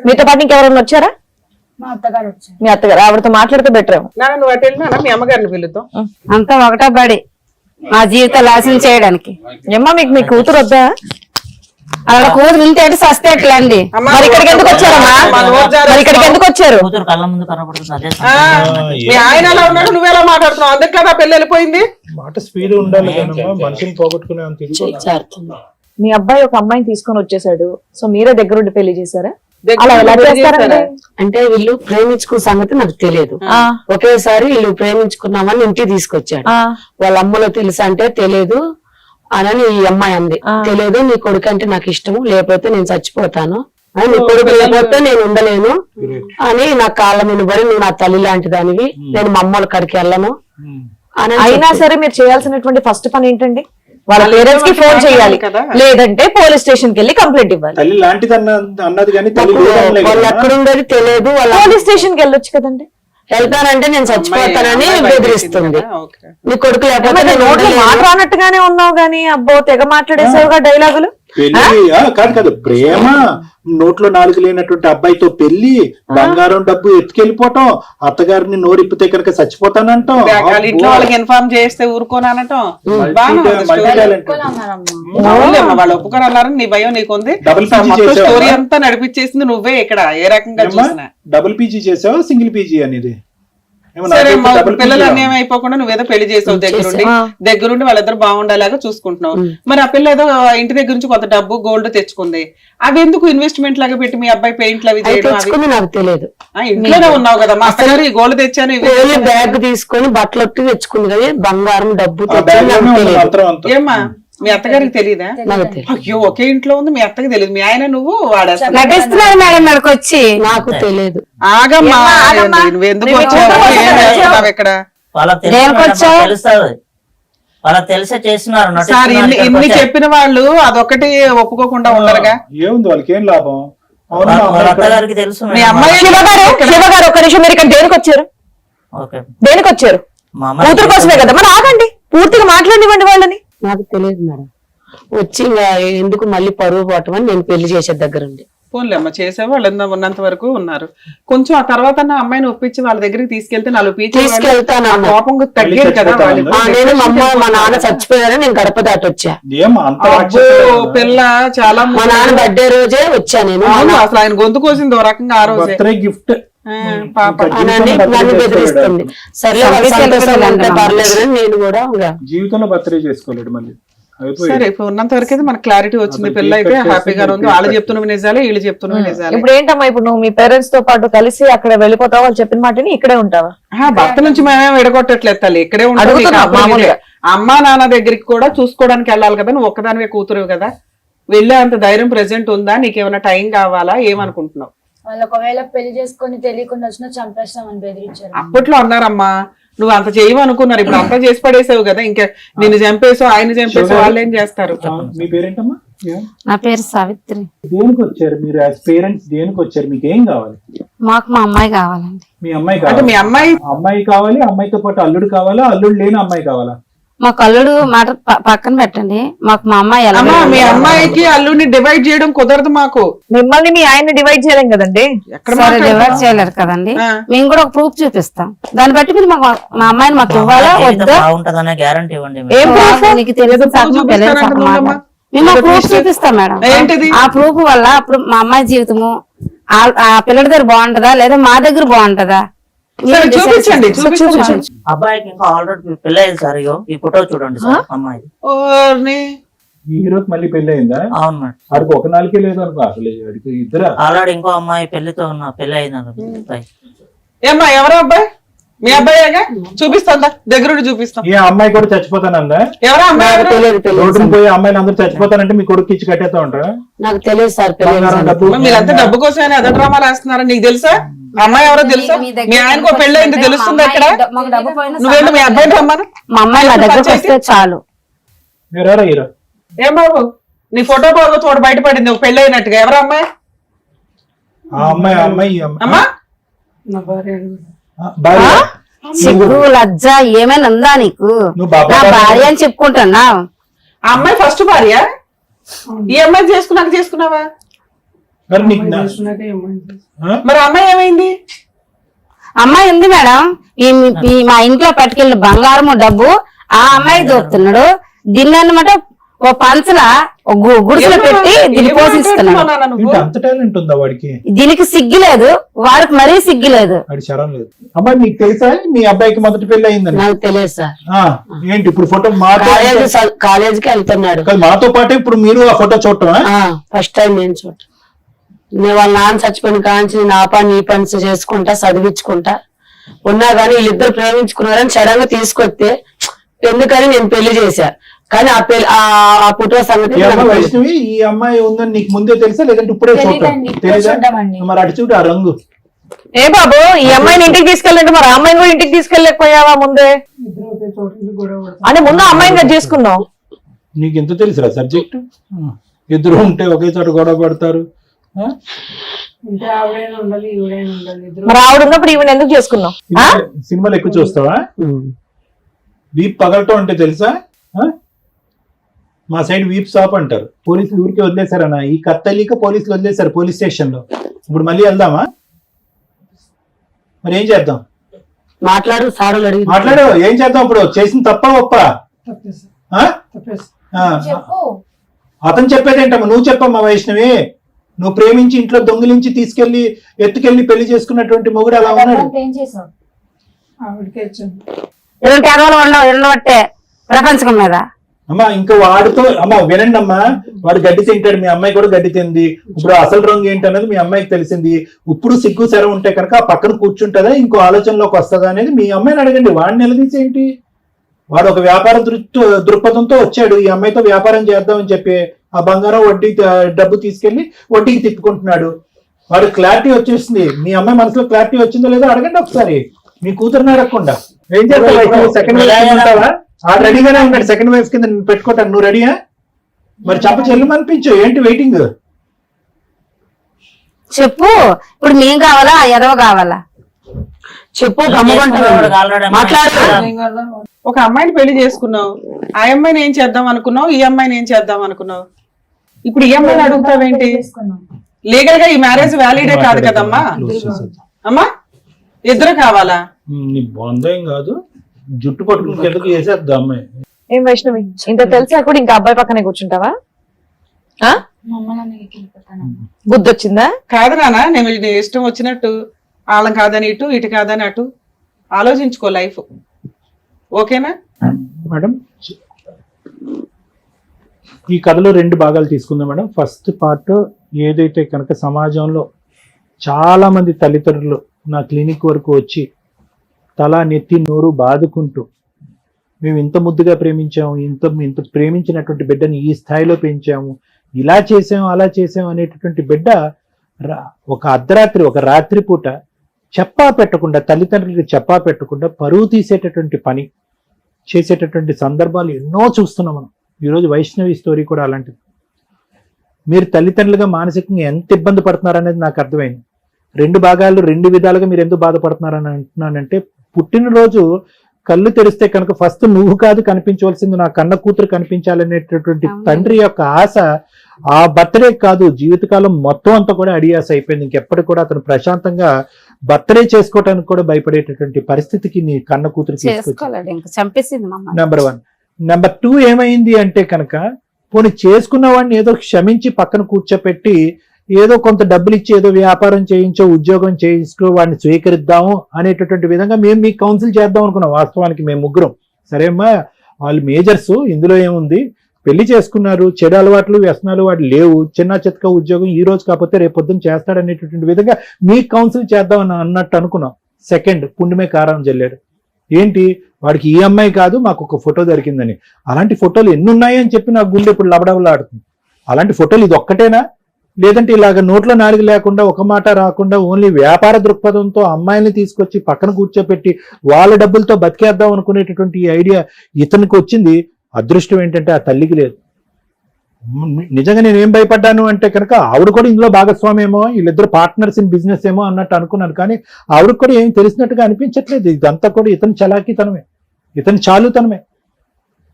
మీతో పాటు ఇంకెవరన్నా వచ్చారా? మా అత్తగారు వచ్చారు. మీ అత్తగారు ఆవిడతో మాట్లాడితే బెటర్ ఏమో. నాన్న నువ్వు అటు వెళ్ళినా మీ అమ్మగారిని పిలుద్దాం. అంతా ఒకటో బడి మా జీవితం నాశనం చేయడానికి. ఏమ్మా మీకు మీ కూతురు వద్దా? ఆవిడ కూతురు ఉంటే సస్తే ఎట్లా అండి? అమ్మా, మరి ఇక్కడికి ఎందుకు వచ్చారమ్మా? మరి ఇక్కడికి ఎందుకు వచ్చారు? కూతురు కళ్ళ ముందు కనపడుతుంది అదే ఆ, మీ ఆయన ఎలా ఉన్నాడు, నువ్వెలా మాట్లాడుతున్నావు? అందుకే కదా పెళ్లి వెళ్ళిపోయింది. మాట స్పీడ్ ఉండాలి కదమ్మా, మనిషిని పోగొట్టుకునే అంత ఇది. మీ అబ్బాయి ఒక అమ్మాయిని తీసుకొని వచ్చేసాడు, సో మీరే దగ్గరుండి పెళ్లి చేశారా? దగ్గర అలా ఎలా ఉండి చేస్తారండి? అంటే వీళ్ళు ప్రేమించుకున్న సంగతి నాకు తెలియదు. ఆ, ఒకేసారి వీళ్ళు ప్రేమించుకున్నామని ఇంటికి తీసుకొచ్చాడు. ఆ, వాళ్ళ అమ్మలో తెలుసా అంటే తెలియదు అని ఈ అమ్మాయి అంది. తెలియదు, నీ కొడుకు అంటే నాకు ఇష్టము, లేకపోతే నేను చచ్చిపోతాను, నీ కొడుకు లేకపోతే నేను ఉండలేను అని నా కాళ్ళ మీద పడి, నువ్వు నా తల్లి లాంటి దానివి, నేను మా అమ్మల కాడికి వెళ్ళను అని అయినా సరే మీరు చేయాల్సినటువంటి ఫస్ట్ పని ఏంటండి? వాళ్ళ పేరెంట్స్ కి ఫోన్ చేయాలి, కదా. లేదంటే పోలీస్ స్టేషన్ కి వెళ్ళి కంప్లైంట్ ఇవ్వాలి. తల్లి లాంటిది అన్నది కానీ తల్లి లేదనలే వాళ్ళు కదా. ఎక్కడుండేది తెలియదు. వాళ్ళ పోలీస్ స్టేషన్ కి వెళ్ళొచ్చు కదండి. వెళ్తానంటే నేను చచ్చిపోతానని బెదిరిస్తుంది. ఓకే. నీ కొడుకు లేకపోతే ఏమన్నా నేను నోట్లో ఉండలేను. మాట రానట్టుగానే ఉన్నావు గానీ అబ్బో తెగ మాట్లాడేసావుగా డైలాగులు. పెళ్లి కాదు కాదు, ప్రేమ నోట్లో నాలుగు లేనటువంటి అబ్బాయితో పెళ్లి, బంగారం డబ్బు ఎత్తుకెళ్ళిపోవటం, అత్తగారిని నోరిప్పితే కనుక చచ్చిపోతానంటాం. వాళ్ళ ఇంట్లో వాళ్ళకి ఇన్ఫార్మ్ చేస్తే ఊరుకోనటం. వాళ్ళు ఒప్పుకోనన్నారని నీ భయం నీకుంది. డబుల్ పీజీ మొత్తం చేసావా? స్టోరీ అంతా నడిపించేసింది నువ్వే ఇక్కడ ఏ రకంగా చూసినా. డబుల్ పీజీ చేసావా సింగిల్ పీజీ అనేది? ఏమన్నా సరే నాకైతే డబుల్ పిల్లలు పీజీ అన్యాయం అయిపోకుండా నువ్వేదో పెళ్లి చేసావు దగ్గరుండి. దగ్గరుండి వాళ్ళిద్దరు బాగుండేలాగా చూసుకుంటున్నావు. మరి ఆ పిల్ల ఏదో ఇంటి దగ్గర నుంచి కొంత డబ్బు గోల్డ్ తెచ్చుకుంది, అవి ఎందుకు ఇన్వెస్ట్మెంట్ లాగా పెట్టి మీ అబ్బాయి పెయింట్లు అవి అవి చేయడం? అవి తెచ్చుకుంది నాకు తెలియదు. ఇంట్లోనే ఉన్నావు కదా, మా అత్తగారు ఈ గోల్డ్ తెచ్చాను ఇవి ఓన్లీ బ్యాగ్ తీసుకొని బట్టలు ఒట్టి తెచ్చుకుంది కానీ బంగారం డబ్బు ఆ తెచ్చింది బ్యాగ్ నాకు లోనే ఉంది తెలియదు. మంత్రం అంతా. ఏమ్మా మీ అత్తగారికి తెలియదా? నాకు తెలియదు. అయ్యో ఒకే ఇంట్లో ఉంది, మీ అత్తకి తెలియదు, మీ ఆయన నువ్వు వాడేస్తా. నటిస్తున్నాడు మేడం ఇక్కడికి వచ్చి. నాకు తెలియదు. ఆగమ్మా, ఆగమ్మా. నువ్వు ఎందుకు నువ్వు వచ్చావు? ఎక్కడ ఏం వచ్చావు? చేస్తున్నావు ఇక్కడ? వాళ్ళకి తెలుస్తుంది, వాళ్ళకి తెలిసే చేస్తున్నారు. సార్ ఇన్ని చెప్పిన వాళ్ళు అదొకటి ఒప్పుకోకుండా ఉండరుగా. ఏముంది వాళ్ళకి ఏం లాభం? అవునా? వాళ్ళ అత్తగారికి తెలుసు మీ మేడం. అమ్మాయి శివగారు ఒక్క నిమిషం, మీరు ఇక్కడ దేనికి వచ్చారు? ఓకే దేనికి వచ్చారు? మా అమ్మాయి కూతురు కోసమే కదా. మరి ఆగండి, పూర్తిగా మాట్లాడివ్వండి వాళ్ళని. నాకు తెలియదు మేడం. వచ్చి ఇంకా ఎందుకు మళ్ళీ పరువు పోవటం అని నేను పెళ్లి చేసే దగ్గర ఉండి. ఫోన్లే అమ్మ చేసే వాళ్ళు ఉన్నంత వరకు ఉన్నారు. కొంచెం ఆ తర్వాత నా అమ్మాయిని ఒప్పించి వాళ్ళ దగ్గరికి తీసుకెళ్తే నాలుగు పీచు తీసుకెళ్తాను అన్న. కోపం తగ్గేది కదా వాళ్ళు. నేను మా అమ్మ మా నాన్న చచ్చిపోయారని నేను గడప దాటి వచ్చా. ఏం అంత అబ్బో, రాక్షసుడు? పిల్ల చాలా మా నాన్న బర్త్డే రోజే వచ్చా నేను. అవును, అసలు ఆయన గొంతు కోసింది ఓ రకంగా ఆ రోజే. బర్త్డే గిఫ్ట్ పాప అని నన్ను బెదిరిస్తుంది. సర్లే వాళ్ళ సంతోషం అంటే పర్లేదు అని నేను కూడా ఇంకా జీవితంలో బర్త్డే చేసుకోలేడు మళ్ళీ. అయిపోయింది. సరే ఇప్పుడు ఉన్నంత వరకు అయితే మనకు క్లారిటీ వచ్చింది. అసలు పిల్ల అయితే కేక్ కట్ హ్యాపీగా ఉంది. చేసి వాళ్ళు చెప్తున్నవి నిజాలే, వీళ్ళు చెప్తున్నవి నిజాలే. ఇప్పుడు ఏంటమ్మా, ఇప్పుడు నువ్వు మీ పేరెంట్స్ తో పాటు కలిసి అక్కడ వెళ్ళిపోతావా? వాళ్ళు చెప్పిన మాటని ఇక్కడే ఉంటావా? భర్త నుంచి మేమేం విడగొట్టట్లేదు తల్లి, ఇక్కడే ఉంటాం. అడుగుతున్నా, నీకు అప్పుడు మామూలుగా. అమ్మా నాన్న దగ్గరికి కూడా చూసుకోవడానికి వెళ్ళాలి కదా, నువ్వు ఒక్కదానివే కూతురు కదా. వెళ్ళే అంత ధైర్యం ప్రెసెంట్ ఉందా? నీకేమైనా టైం కావాలా? ఏమనుకుంటున్నావు? వాళ్ళు ఒకవేళ పెళ్లి చేసుకొని తెలియకుండా వచ్చినా చంపేస్తామని బెదిరించారు. అప్పట్లో అన్నారమ్మా, నువ్వు అంత చేయమనుకున్నారు, ఇప్పుడు అంతా చేసి పడేసావు కదా. ఇంకా నిన్ను చంపేసావు, ఆయన చంపేసావు, వాళ్ళు ఏం చేస్తారు? మీ పేరేంటమ్మా? నా పేరు సావిత్రి. దేనికి వచ్చారు మీరు? యాజ్ పేరెంట్స్ దేనికి వచ్చారు? మీకు ఏం కావాలి? మాకు మా అమ్మాయి కావాలండి. మీ అమ్మాయి అంటే కావాలి. మీ అమ్మాయి అమ్మాయి కావాలి, అమ్మాయితో పాటు అల్లుడు కావాలా? అల్లుడు లేని అమ్మాయి కావాలా? మాకు అల్లుడు మాట పక్కన పెట్టండి, మాకు మా అమ్మాయి ఎలా అమ్మా, మీ అమ్మాయికి అల్లుడిని డివైడ్ చేయడం కుదరదు మాకు. మిమ్మల్ని మీ ఆయన్ని డివైడ్ చేయలేం కదండి. ఎక్కడ సరే మాట్లాడుతున్నావు? డివైడ్ చేయలేరు కదండి. ఆ. మేము కూడా ఒక ప్రూఫ్ చూపిస్తాం, దాన్ని బట్టి మీరు మాకు మా అమ్మాయిని మాకు ఇవ్వాలా వద్దా? బాగుంటదనే గ్యారంటీ ఇవ్వండి ఏం మేడం. proof? నీకు తెలియదు సగం తెలియదు చూపిస్తానంటే సగం నువ్వమ్మా. మాట. మేము ప్రూఫ్ చూపిస్తాం మేడం. ఏంటిది? ఆ ప్రూఫ్ వల్ల అప్పుడు మా అమ్మాయి జీవితము ఆ పిల్లడి దగ్గర బాగుంటదా లేదా మా దగ్గర బాగుంటదా? సరే, చూపించండి, చూపించండి. అబ్బాయికి ఇంకా ఆల్రెడీ పెళ్లి అయింది సార్. ఇగో ఈ ఫోటో చూడండి సార్ అమ్మాయి. ఓర్ని. ఈ హీరోకి మళ్ళీ పెళ్లి అయిందా? అవును మేడం, వాడికి ఒక నాలుగే లేదు అనుకో. అసలు వాడికి ఇద్దరా? ఆల్రెడీ ఇంకో అమ్మాయి పెళ్లితో ఉన్న పెళ్లి అయింది. ఏమ్మా ఎవరో అబ్బాయి? మీ అబ్బాయిగా? చూపిస్తుందా? దగ్గరుండి చూపిస్తాం. ఈ అమ్మాయి కూడా చచ్చిపోతానందా? ఎవరో అమ్మాయి ఎవరు? తెలియదు రోడ్డున పోయి అమ్మాయిలు అందరూ చచ్చిపోతానంటే మీ కొడుకు ఇచ్చి కట్టేస్తా ఉంటారా? నాకు తెలియదు సార్. బంగారం డబ్బు అమ్మా, మీరంతా డబ్బు కోసమే అదే డ్రామాలు వేస్తున్నారా? నీకు తెలుసా అమ్మాయి ఎవరో తెలుసా? మీ ఆయనకు ఒక పెళ్లి అయింది తెలుస్తుందా ఇక్కడ? మాకు డబ్బు పోయినా నువ్వేంటి మీ అబ్బాయిని రమ్మను. మా అమ్మాయి నా దగ్గరకు వస్తే చాలు. మీరెవరా హీరో? ఏం బాబు నీ ఫోటో బాబు చోట బయటపడింది ఒక పెళ్లి అయినట్టుగా. ఎవరు అమ్మాయి? ఆ అమ్మాయి ఆ అమ్మాయి ఈ అమ్మాయి. అమ్మా ఆ, భార్య. సిగ్గు లజ్జ ఏమైనా ఉందా నీకు? నువ్వు బాబా నా భార్య అని చెప్పుకుంటున్నావు. ఆ అమ్మాయి ఫస్ట్ భార్య? ఈ అమ్మాయి చేసుకున్నావా? మరి నీకు నా- ఆ? మరి ఆ అమ్మాయి ఏమైంది? అమ్మాయి ఉంది మేడం, ఈ మా ఇంట్లో పట్టుకెళ్ళిన బంగారము డబ్బు ఆ అమ్మాయి దొరుకుతున్నాడు. దీన్ని అన్నమాట ఓ పంచల గుడిసెలో పెట్టి దీన్ని పోషిస్తున్నాడు. ఇంకా అంత టాలెంట్ ఉందా వాడికి? దీనికి సిగ్గులేదు, వాడికి మరీ సిగ్గులేదు. వాడి శరం లేదు. అమ్మాయి మీకు తెలుసా మీ అబ్బాయికి మొదటి పెళ్లి అయిందని? నాకు తెలియదు సార్. ఏంటి ఇప్పుడు ఫోటో మాతో కాలేజీకి వెళ్తున్నాడు మాతో పాటు ఇప్పుడు మీరు ఆ ఫోటో చూడటం? ఫస్ట్ టైం నేను చూడటం. నేను వాళ్ళ నాన్న చచ్చిపోయిన కాంచి నేను ఆ పని ఈ పని చేసుకుంటా చదివించుకుంటా ఉన్నా గానీ వీళ్ళిద్దరు ప్రేమించుకున్నారని సడన్ గా తీసుకొస్తే ఎందుకని నేను పెళ్లి చేశా. కానీ ఆ ఫోటో సంగతి వైష్ణవి ఈ అమ్మాయి ఉందని నీకు ముందే తెలుసా లేదంటే ఇప్పుడే చూడటం? తెలీదా? మరి అటు చూడు ఆ రంగు. ఏ బాబు, ఈ అమ్మాయిని ఇంటికి తీసుకెళ్ళండి, మరి ఆ అమ్మాయిని కూడా ఇంటికి తీసుకెళ్ళలేకపోయావా ముందే? అంటే ముందు అమ్మాయిని కదా చేసుకున్నాం. నీకు ఎంత తెలుసురా సబ్జెక్ట్? ఇద్దరు ఉంటే ఒకే చోట గొడవ పడతారు. మరి ఆవిడ ఉన్నప్పుడు ఈవిడ ఎందుకు చేసుకున్నాం? సినిమాలు ఎక్కువ చూస్తావా? వీప్ పగలటం అంటే తెలుసా? మా సైడ్ వీప్ షాప్ అంటారు. పోలీసులు ఊరికే వదిలేశారన్న, ఈ కత్తలీక పోలీసులు వదిలేశారు పోలీస్ స్టేషన్ లో. ఇప్పుడు మళ్ళీ వెళ్దామా? మరి ఏం చేద్దాం? మాట్లాడు సారులు అడిగి మాట్లాడు. ఏం చేద్దాం ఇప్పుడు? చేసిన తప్ప ఒప్ప? అతను చెప్పేదేంటమ్మా? నువ్వు చెప్పమ్మా వైష్ణవి. నువ్వు ప్రేమించి ఇంట్లో దొంగిలించి తీసుకెళ్లి ఎత్తుకెళ్లి పెళ్లి చేసుకున్నటువంటి మొగుడు అలా ఉన్నాడు. ప్రపంచం మీద అమ్మా ఇంకా వాడితో అమ్మా వినండి అమ్మా, వాడు గడ్డి తింటాడు, మీ అమ్మాయి కూడా గడ్డి తింది. ఇప్పుడు అసలు రంగు ఏంటనేది మీ అమ్మాయికి తెలిసింది. ఇప్పుడు సిగ్గు శరం ఉంటే కనుక ఆ పక్కన కూర్చుంటుందా ఇంకో ఆలోచనలోకి వస్తుందా అనేది మీ అమ్మాయిని అడగండి. వాడిని నిలదీసేంటి? వాడు ఒక వ్యాపార దృక్పథంతో వచ్చాడు, ఈ అమ్మాయితో వ్యాపారం చేద్దామని చెప్పి ఆ బంగారం వడ్డీ డబ్బు తీసుకెళ్లి వడ్డీకి తిప్పుకుంటున్నాడు. వాడు క్లారిటీ వచ్చేసింది. మీ అమ్మాయి మనసులో క్లారిటీ వచ్చిందో లేదో అడగండి ఒకసారి. మీ కూతురుని అడగకుండా ఏం చేస్తావు? సెకండ్ వైఫ్ ఉంటావా? ఆ రెడీగానే ఉన్నాడు సెకండ్ వైఫ్ కింద పెట్టుకోవటాను. నువ్వు రెడీయా? మరి చెప్ప చెల్లుమనిపించు. ఏంటి వెయిటింగ్? చెప్పు. ఇప్పుడు మేం కావాలా ఎదవ కావాలా చెప్పు. ఒక అమ్మాయిని పెళ్లి చేసుకున్నావు, ఆ అమ్మాయిని ఏం చేద్దాం అనుకున్నావు, ఈ అమ్మాయిని ఏం చేద్దాం అనుకున్నావు. ఇప్పుడు ఈ అమ్మాయిని అడుగుతావేంటి? లీగల్ గా ఈ మ్యారేజ్ వ్యాలిడే కాదు కదమ్మా. అమ్మా ఇద్దరు కావాలా? నీ బాందేం కాదు, జుట్టు పట్టుకుని కిందకి వేసేద్దాం అమ్మాయి. ఏం వైష్ణవి, ఇంత తెలిసా కూడా ఇంకా అబ్బాయి పక్కనే కూర్చుంటావా? బుద్ధి వచ్చిందా? కాదు నానా, నేను ఇష్టం వచ్చినట్టు వాళ్ళం కాదని ఇటు, ఇటు కాదని అటు ఆలోచించుకో లైఫ్. ఓకేనా మేడం? ఈ కథలో 2 భాగాలు తీసుకుందాం మేడం. ఫస్ట్ పార్ట్ ఏదైతే కనుక సమాజంలో చాలా మంది తల్లిదండ్రులు నా క్లినిక్ వరకు వచ్చి తల నెత్తి నోరు బాదుకుంటూ మేము ఇంత ముద్దుగా ప్రేమించాము, ఇంత ప్రేమించినటువంటి బిడ్డని ఈ స్థాయిలో పెంచాము, ఇలా చేసాము అలా చేసాము అనేటటువంటి బిడ్డ ఒక అర్ధరాత్రి ఒక రాత్రి పూట చెప్పా పెట్టకుండా, తల్లిదండ్రులకి చెప్పా పెట్టకుండా పరువు తీసేటటువంటి పని చేసేటటువంటి సందర్భాలు ఎన్నో చూస్తున్నాం మనం. ఈరోజు వైష్ణవి స్టోరీ కూడా అలాంటిది. మీరు తల్లిదండ్రులుగా మానసికంగా ఎంత ఇబ్బంది పడుతున్నారనేది నాకు అర్థమైంది. 2 భాగాలు 2 విధాలుగా మీరు ఎందుకు బాధపడుతున్నారని అంటున్నానంటే, పుట్టినరోజు కళ్ళు తెరిస్తే కనుక ఫస్ట్ నువ్వు కాదు కనిపించవలసింది, నా కన్న కూతురు కనిపించాలనేటటువంటి తండ్రి యొక్క ఆశ ఆ బర్త్డే కాదు జీవితకాలం మొత్తం అంతా కూడా అడియాస అయిపోయింది. ఇంకెప్పటికి కూడా అతను ప్రశాంతంగా బర్త్డే చేసుకోవటానికి కూడా భయపడేటటువంటి పరిస్థితికి నీ కన్న కూతురు చంపేసింది. నెంబర్ 1. నెంబర్ 2 ఏమైంది అంటే కనుక, పోనీ చేసుకున్న వాడిని ఏదో క్షమించి పక్కన కూర్చోపెట్టి ఏదో కొంత డబ్బులు ఇచ్చి ఏదో వ్యాపారం చేయించో ఉద్యోగం చేయించుకో వాడిని స్వీకరిద్దాము అనేటటువంటి విధంగా మేము మీకు కౌన్సిల్ చేద్దాం అనుకున్నాం. వాస్తవానికి మేము ముగ్గురం సరే అమ్మా వాళ్ళు మేజర్స్, ఇందులో ఏముంది, పెళ్లి చేసుకున్నారు, చెడు అలవాట్లు వ్యసనాలు వాడు లేవు, చిన్న చితక ఉద్యోగం ఈ రోజు కాకపోతే రేపు పొద్దున్న చేస్తాడనేటటువంటి విధంగా మీకు కౌన్సిల్ చేద్దాం అన్నట్టు అనుకున్నాం. సెకండ్ పుండుమే కారం జల్లాడు. ఏంటి వాడికి ఈ అమ్మాయి కాదు మాకు ఒక ఫోటో దొరికిందని. అలాంటి ఫోటోలు ఎన్ని ఉన్నాయని చెప్పి నాకు గుండె ఇప్పుడు లబడబలాడుతుంది. అలాంటి ఫోటోలు ఇది ఒక్కటేనా? లేదంటే ఇలాగ నోట్లో నాలుగు లేకుండా ఒక మాట రాకుండా ఓన్లీ వ్యాపార దృక్పథంతో అమ్మాయిని తీసుకొచ్చి పక్కన కూర్చోపెట్టి వాళ్ళ డబ్బులతో బతికేద్దాం అనుకునేటటువంటి ఈ ఐడియా ఇతనికి వచ్చింది. అదృష్టం ఏంటంటే ఆ తల్లికి లేదు. నిజంగా నేను ఏం భయపడ్డాను అంటే కనుక ఆవిడ కూడా ఇందులో భాగస్వామి ఏమో, వీళ్ళిద్దరు పార్ట్నర్స్ ఇన్ బిజినెస్ ఏమో అన్నట్టు అనుకున్నాను. కానీ ఆవిడకి కూడా ఏం తెలిసినట్టుగా అనిపించట్లేదు. ఇదంతా కూడా ఇతని చలాకీతనమే, ఇతని చాలుతనమే.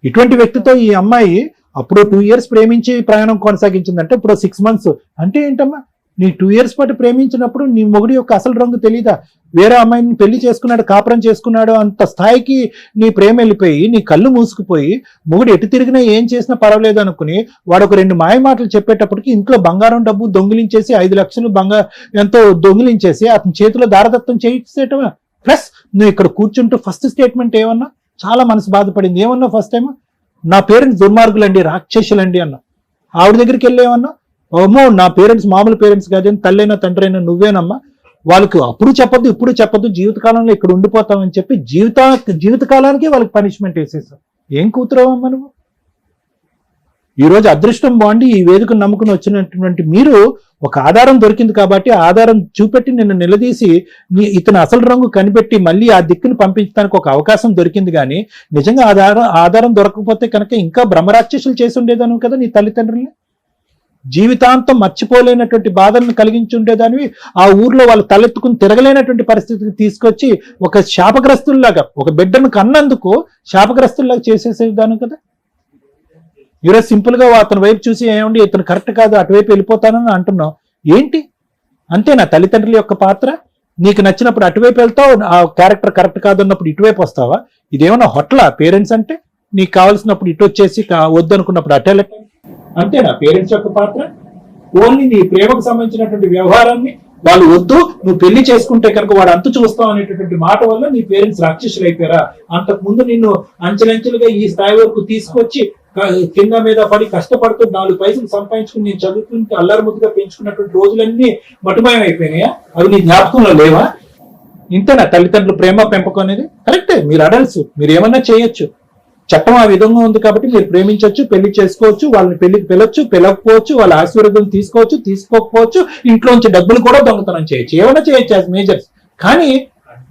ఇటువంటి వ్యక్తితో ఈ అమ్మాయి అప్పుడు 2 years ప్రేమించి ప్రయాణం కొనసాగించిందంటే ఇప్పుడు 6 months అంటే ఏంటమ్మా? నీ 2 years పాటు ప్రేమించినప్పుడు నీ మొగుడి యొక్క అసలు రంగు తెలీదా? వేరే అమ్మాయిని పెళ్లి చేసుకున్నాడు, కాపురం చేసుకున్నాడు అంత స్థాయికి నీ ప్రేమ వెళ్ళిపోయి నీ కళ్ళు మూసుకుపోయి మొగుడు ఎటు తిరిగినా ఏం చేసినా పర్వాలేదు అనుకుని వాడు ఒక 2 మాయ మాటలు చెప్పేటప్పటికి ఇంట్లో బంగారం డబ్బు దొంగిలించేసి 5 లక్షలు ఎంతో దొంగిలించేసి అతని చేతిలో దారదత్తం చేసేటమా? ప్లస్ నువ్వు ఇక్కడ కూర్చుంటూ ఫస్ట్ స్టేట్మెంట్ ఏమన్నా? చాలా మనసు బాధపడింది. ఏమన్నా ఫస్ట్ టైం? నా పేరెంట్స్ దుర్మార్గులండి, రాక్షసులండి అన్న. ఆవిడ దగ్గరికి వెళ్ళేమన్నా? ఓమో నా పేరెంట్స్ మామూలు పేరెంట్స్ కాదని, తల్లైనా తండ్రైనా నువ్వేనమ్మా, వాళ్ళకి అప్పుడు చెప్పొద్దు ఇప్పుడు చెప్పొద్దు, జీవితకాలంలో ఇక్కడ ఉండిపోతామని చెప్పి జీవితకాలానికి వాళ్ళకి పనిష్మెంట్ వేసేసావు. ఏం కూతురవమ్మా నువ్వు? ఈరోజు అదృష్టం బాగుండి ఈ వేదికను నమ్ముకుని వచ్చినటువంటి మీరు ఒక ఆధారం దొరికింది కాబట్టి ఆధారం చూపెట్టి నిన్ను నిలదీసి ఇతని అసలు రంగు కనిపెట్టి మళ్ళీ ఆ దిక్కును పంపించడానికి ఒక అవకాశం దొరికింది. కానీ నిజంగా ఆధారం దొరకకపోతే కనుక ఇంకా బ్రహ్మరాక్షసులు చేసి ఉండేదాను కదా నీ తల్లిదండ్రుల్ని. జీవితాంతం మర్చిపోలేనటువంటి బాధలను కలిగించి ఉండేదానివి. ఆ ఊర్లో వాళ్ళు తలెత్తుకుని తిరగలేనటువంటి పరిస్థితికి తీసుకొచ్చి ఒక శాపగ్రస్తుల్లాగా, ఒక బిడ్డను కన్నందుకు శాపగ్రస్తుల్లాగా చేసేసేదాను కదా. ఈరోజు సింపుల్ గా అతని వైపు చూసి ఏమండి ఇతను కరెక్ట్ కాదు, అటువైపు వెళ్ళిపోతానని అంటున్నావు. ఏంటి అంతే నా తల్లిదండ్రుల యొక్క పాత్ర? నీకు నచ్చినప్పుడు అటువైపు వెళ్తావు, ఆ క్యారెక్టర్ కరెక్ట్ కాదన్నప్పుడు ఇటువైపు వస్తావా? ఇదేమన్నా హోటలా పేరెంట్స్ అంటే? నీకు కావాల్సినప్పుడు ఇటు వచ్చేసి వద్దనుకున్నప్పుడు అటెల్ అంతేనా పేరెంట్స్ యొక్క పాత్ర? ఓన్లీ నీ ప్రేమకు సంబంధించినటువంటి వ్యవహారాన్ని వాళ్ళు వద్దు, నువ్వు పెళ్లి చేసుకుంటే కనుక వాడు అంతు చూస్తావు అనేటటువంటి మాట వల్ల నీ పేరెంట్స్ రాక్షసులు అయిపోయారా? అంతకు ముందు నిన్ను అంచెలంచెలుగా ఈ స్థాయి వరకు తీసుకొచ్చి కింద మీద పడి కష్టపడుతూ 4 పైసలు సంపాదించుకుని నేను చదువుకుంటే అల్లరి ముద్దుగా పెంచుకున్నటువంటి రోజులన్నీ మటుమయం అయిపోయినాయా? అవి నీ జ్ఞాపకంలో లేవా? ఇంతేనా తల్లిదండ్రులు ప్రేమ పెంపకం అనేది? కరెక్టే, మీరు అడల్ట్స్, మీరు ఏమన్నా చేయొచ్చు. చట్టం ఆ విధంగా ఉంది కాబట్టి మీరు ప్రేమించవచ్చు, పెళ్లి చేసుకోవచ్చు, వాళ్ళని పెళ్లికి పిలవచ్చు, పిలవకపోవచ్చు, వాళ్ళ ఆశీర్వాదం తీసుకోవచ్చు, తీసుకోకపోవచ్చు, ఇంట్లోంచి డబ్బులు కూడా దొంగతనం చేయొచ్చు, ఏమైనా చేయొచ్చు యాజ్ మేజర్స్. కానీ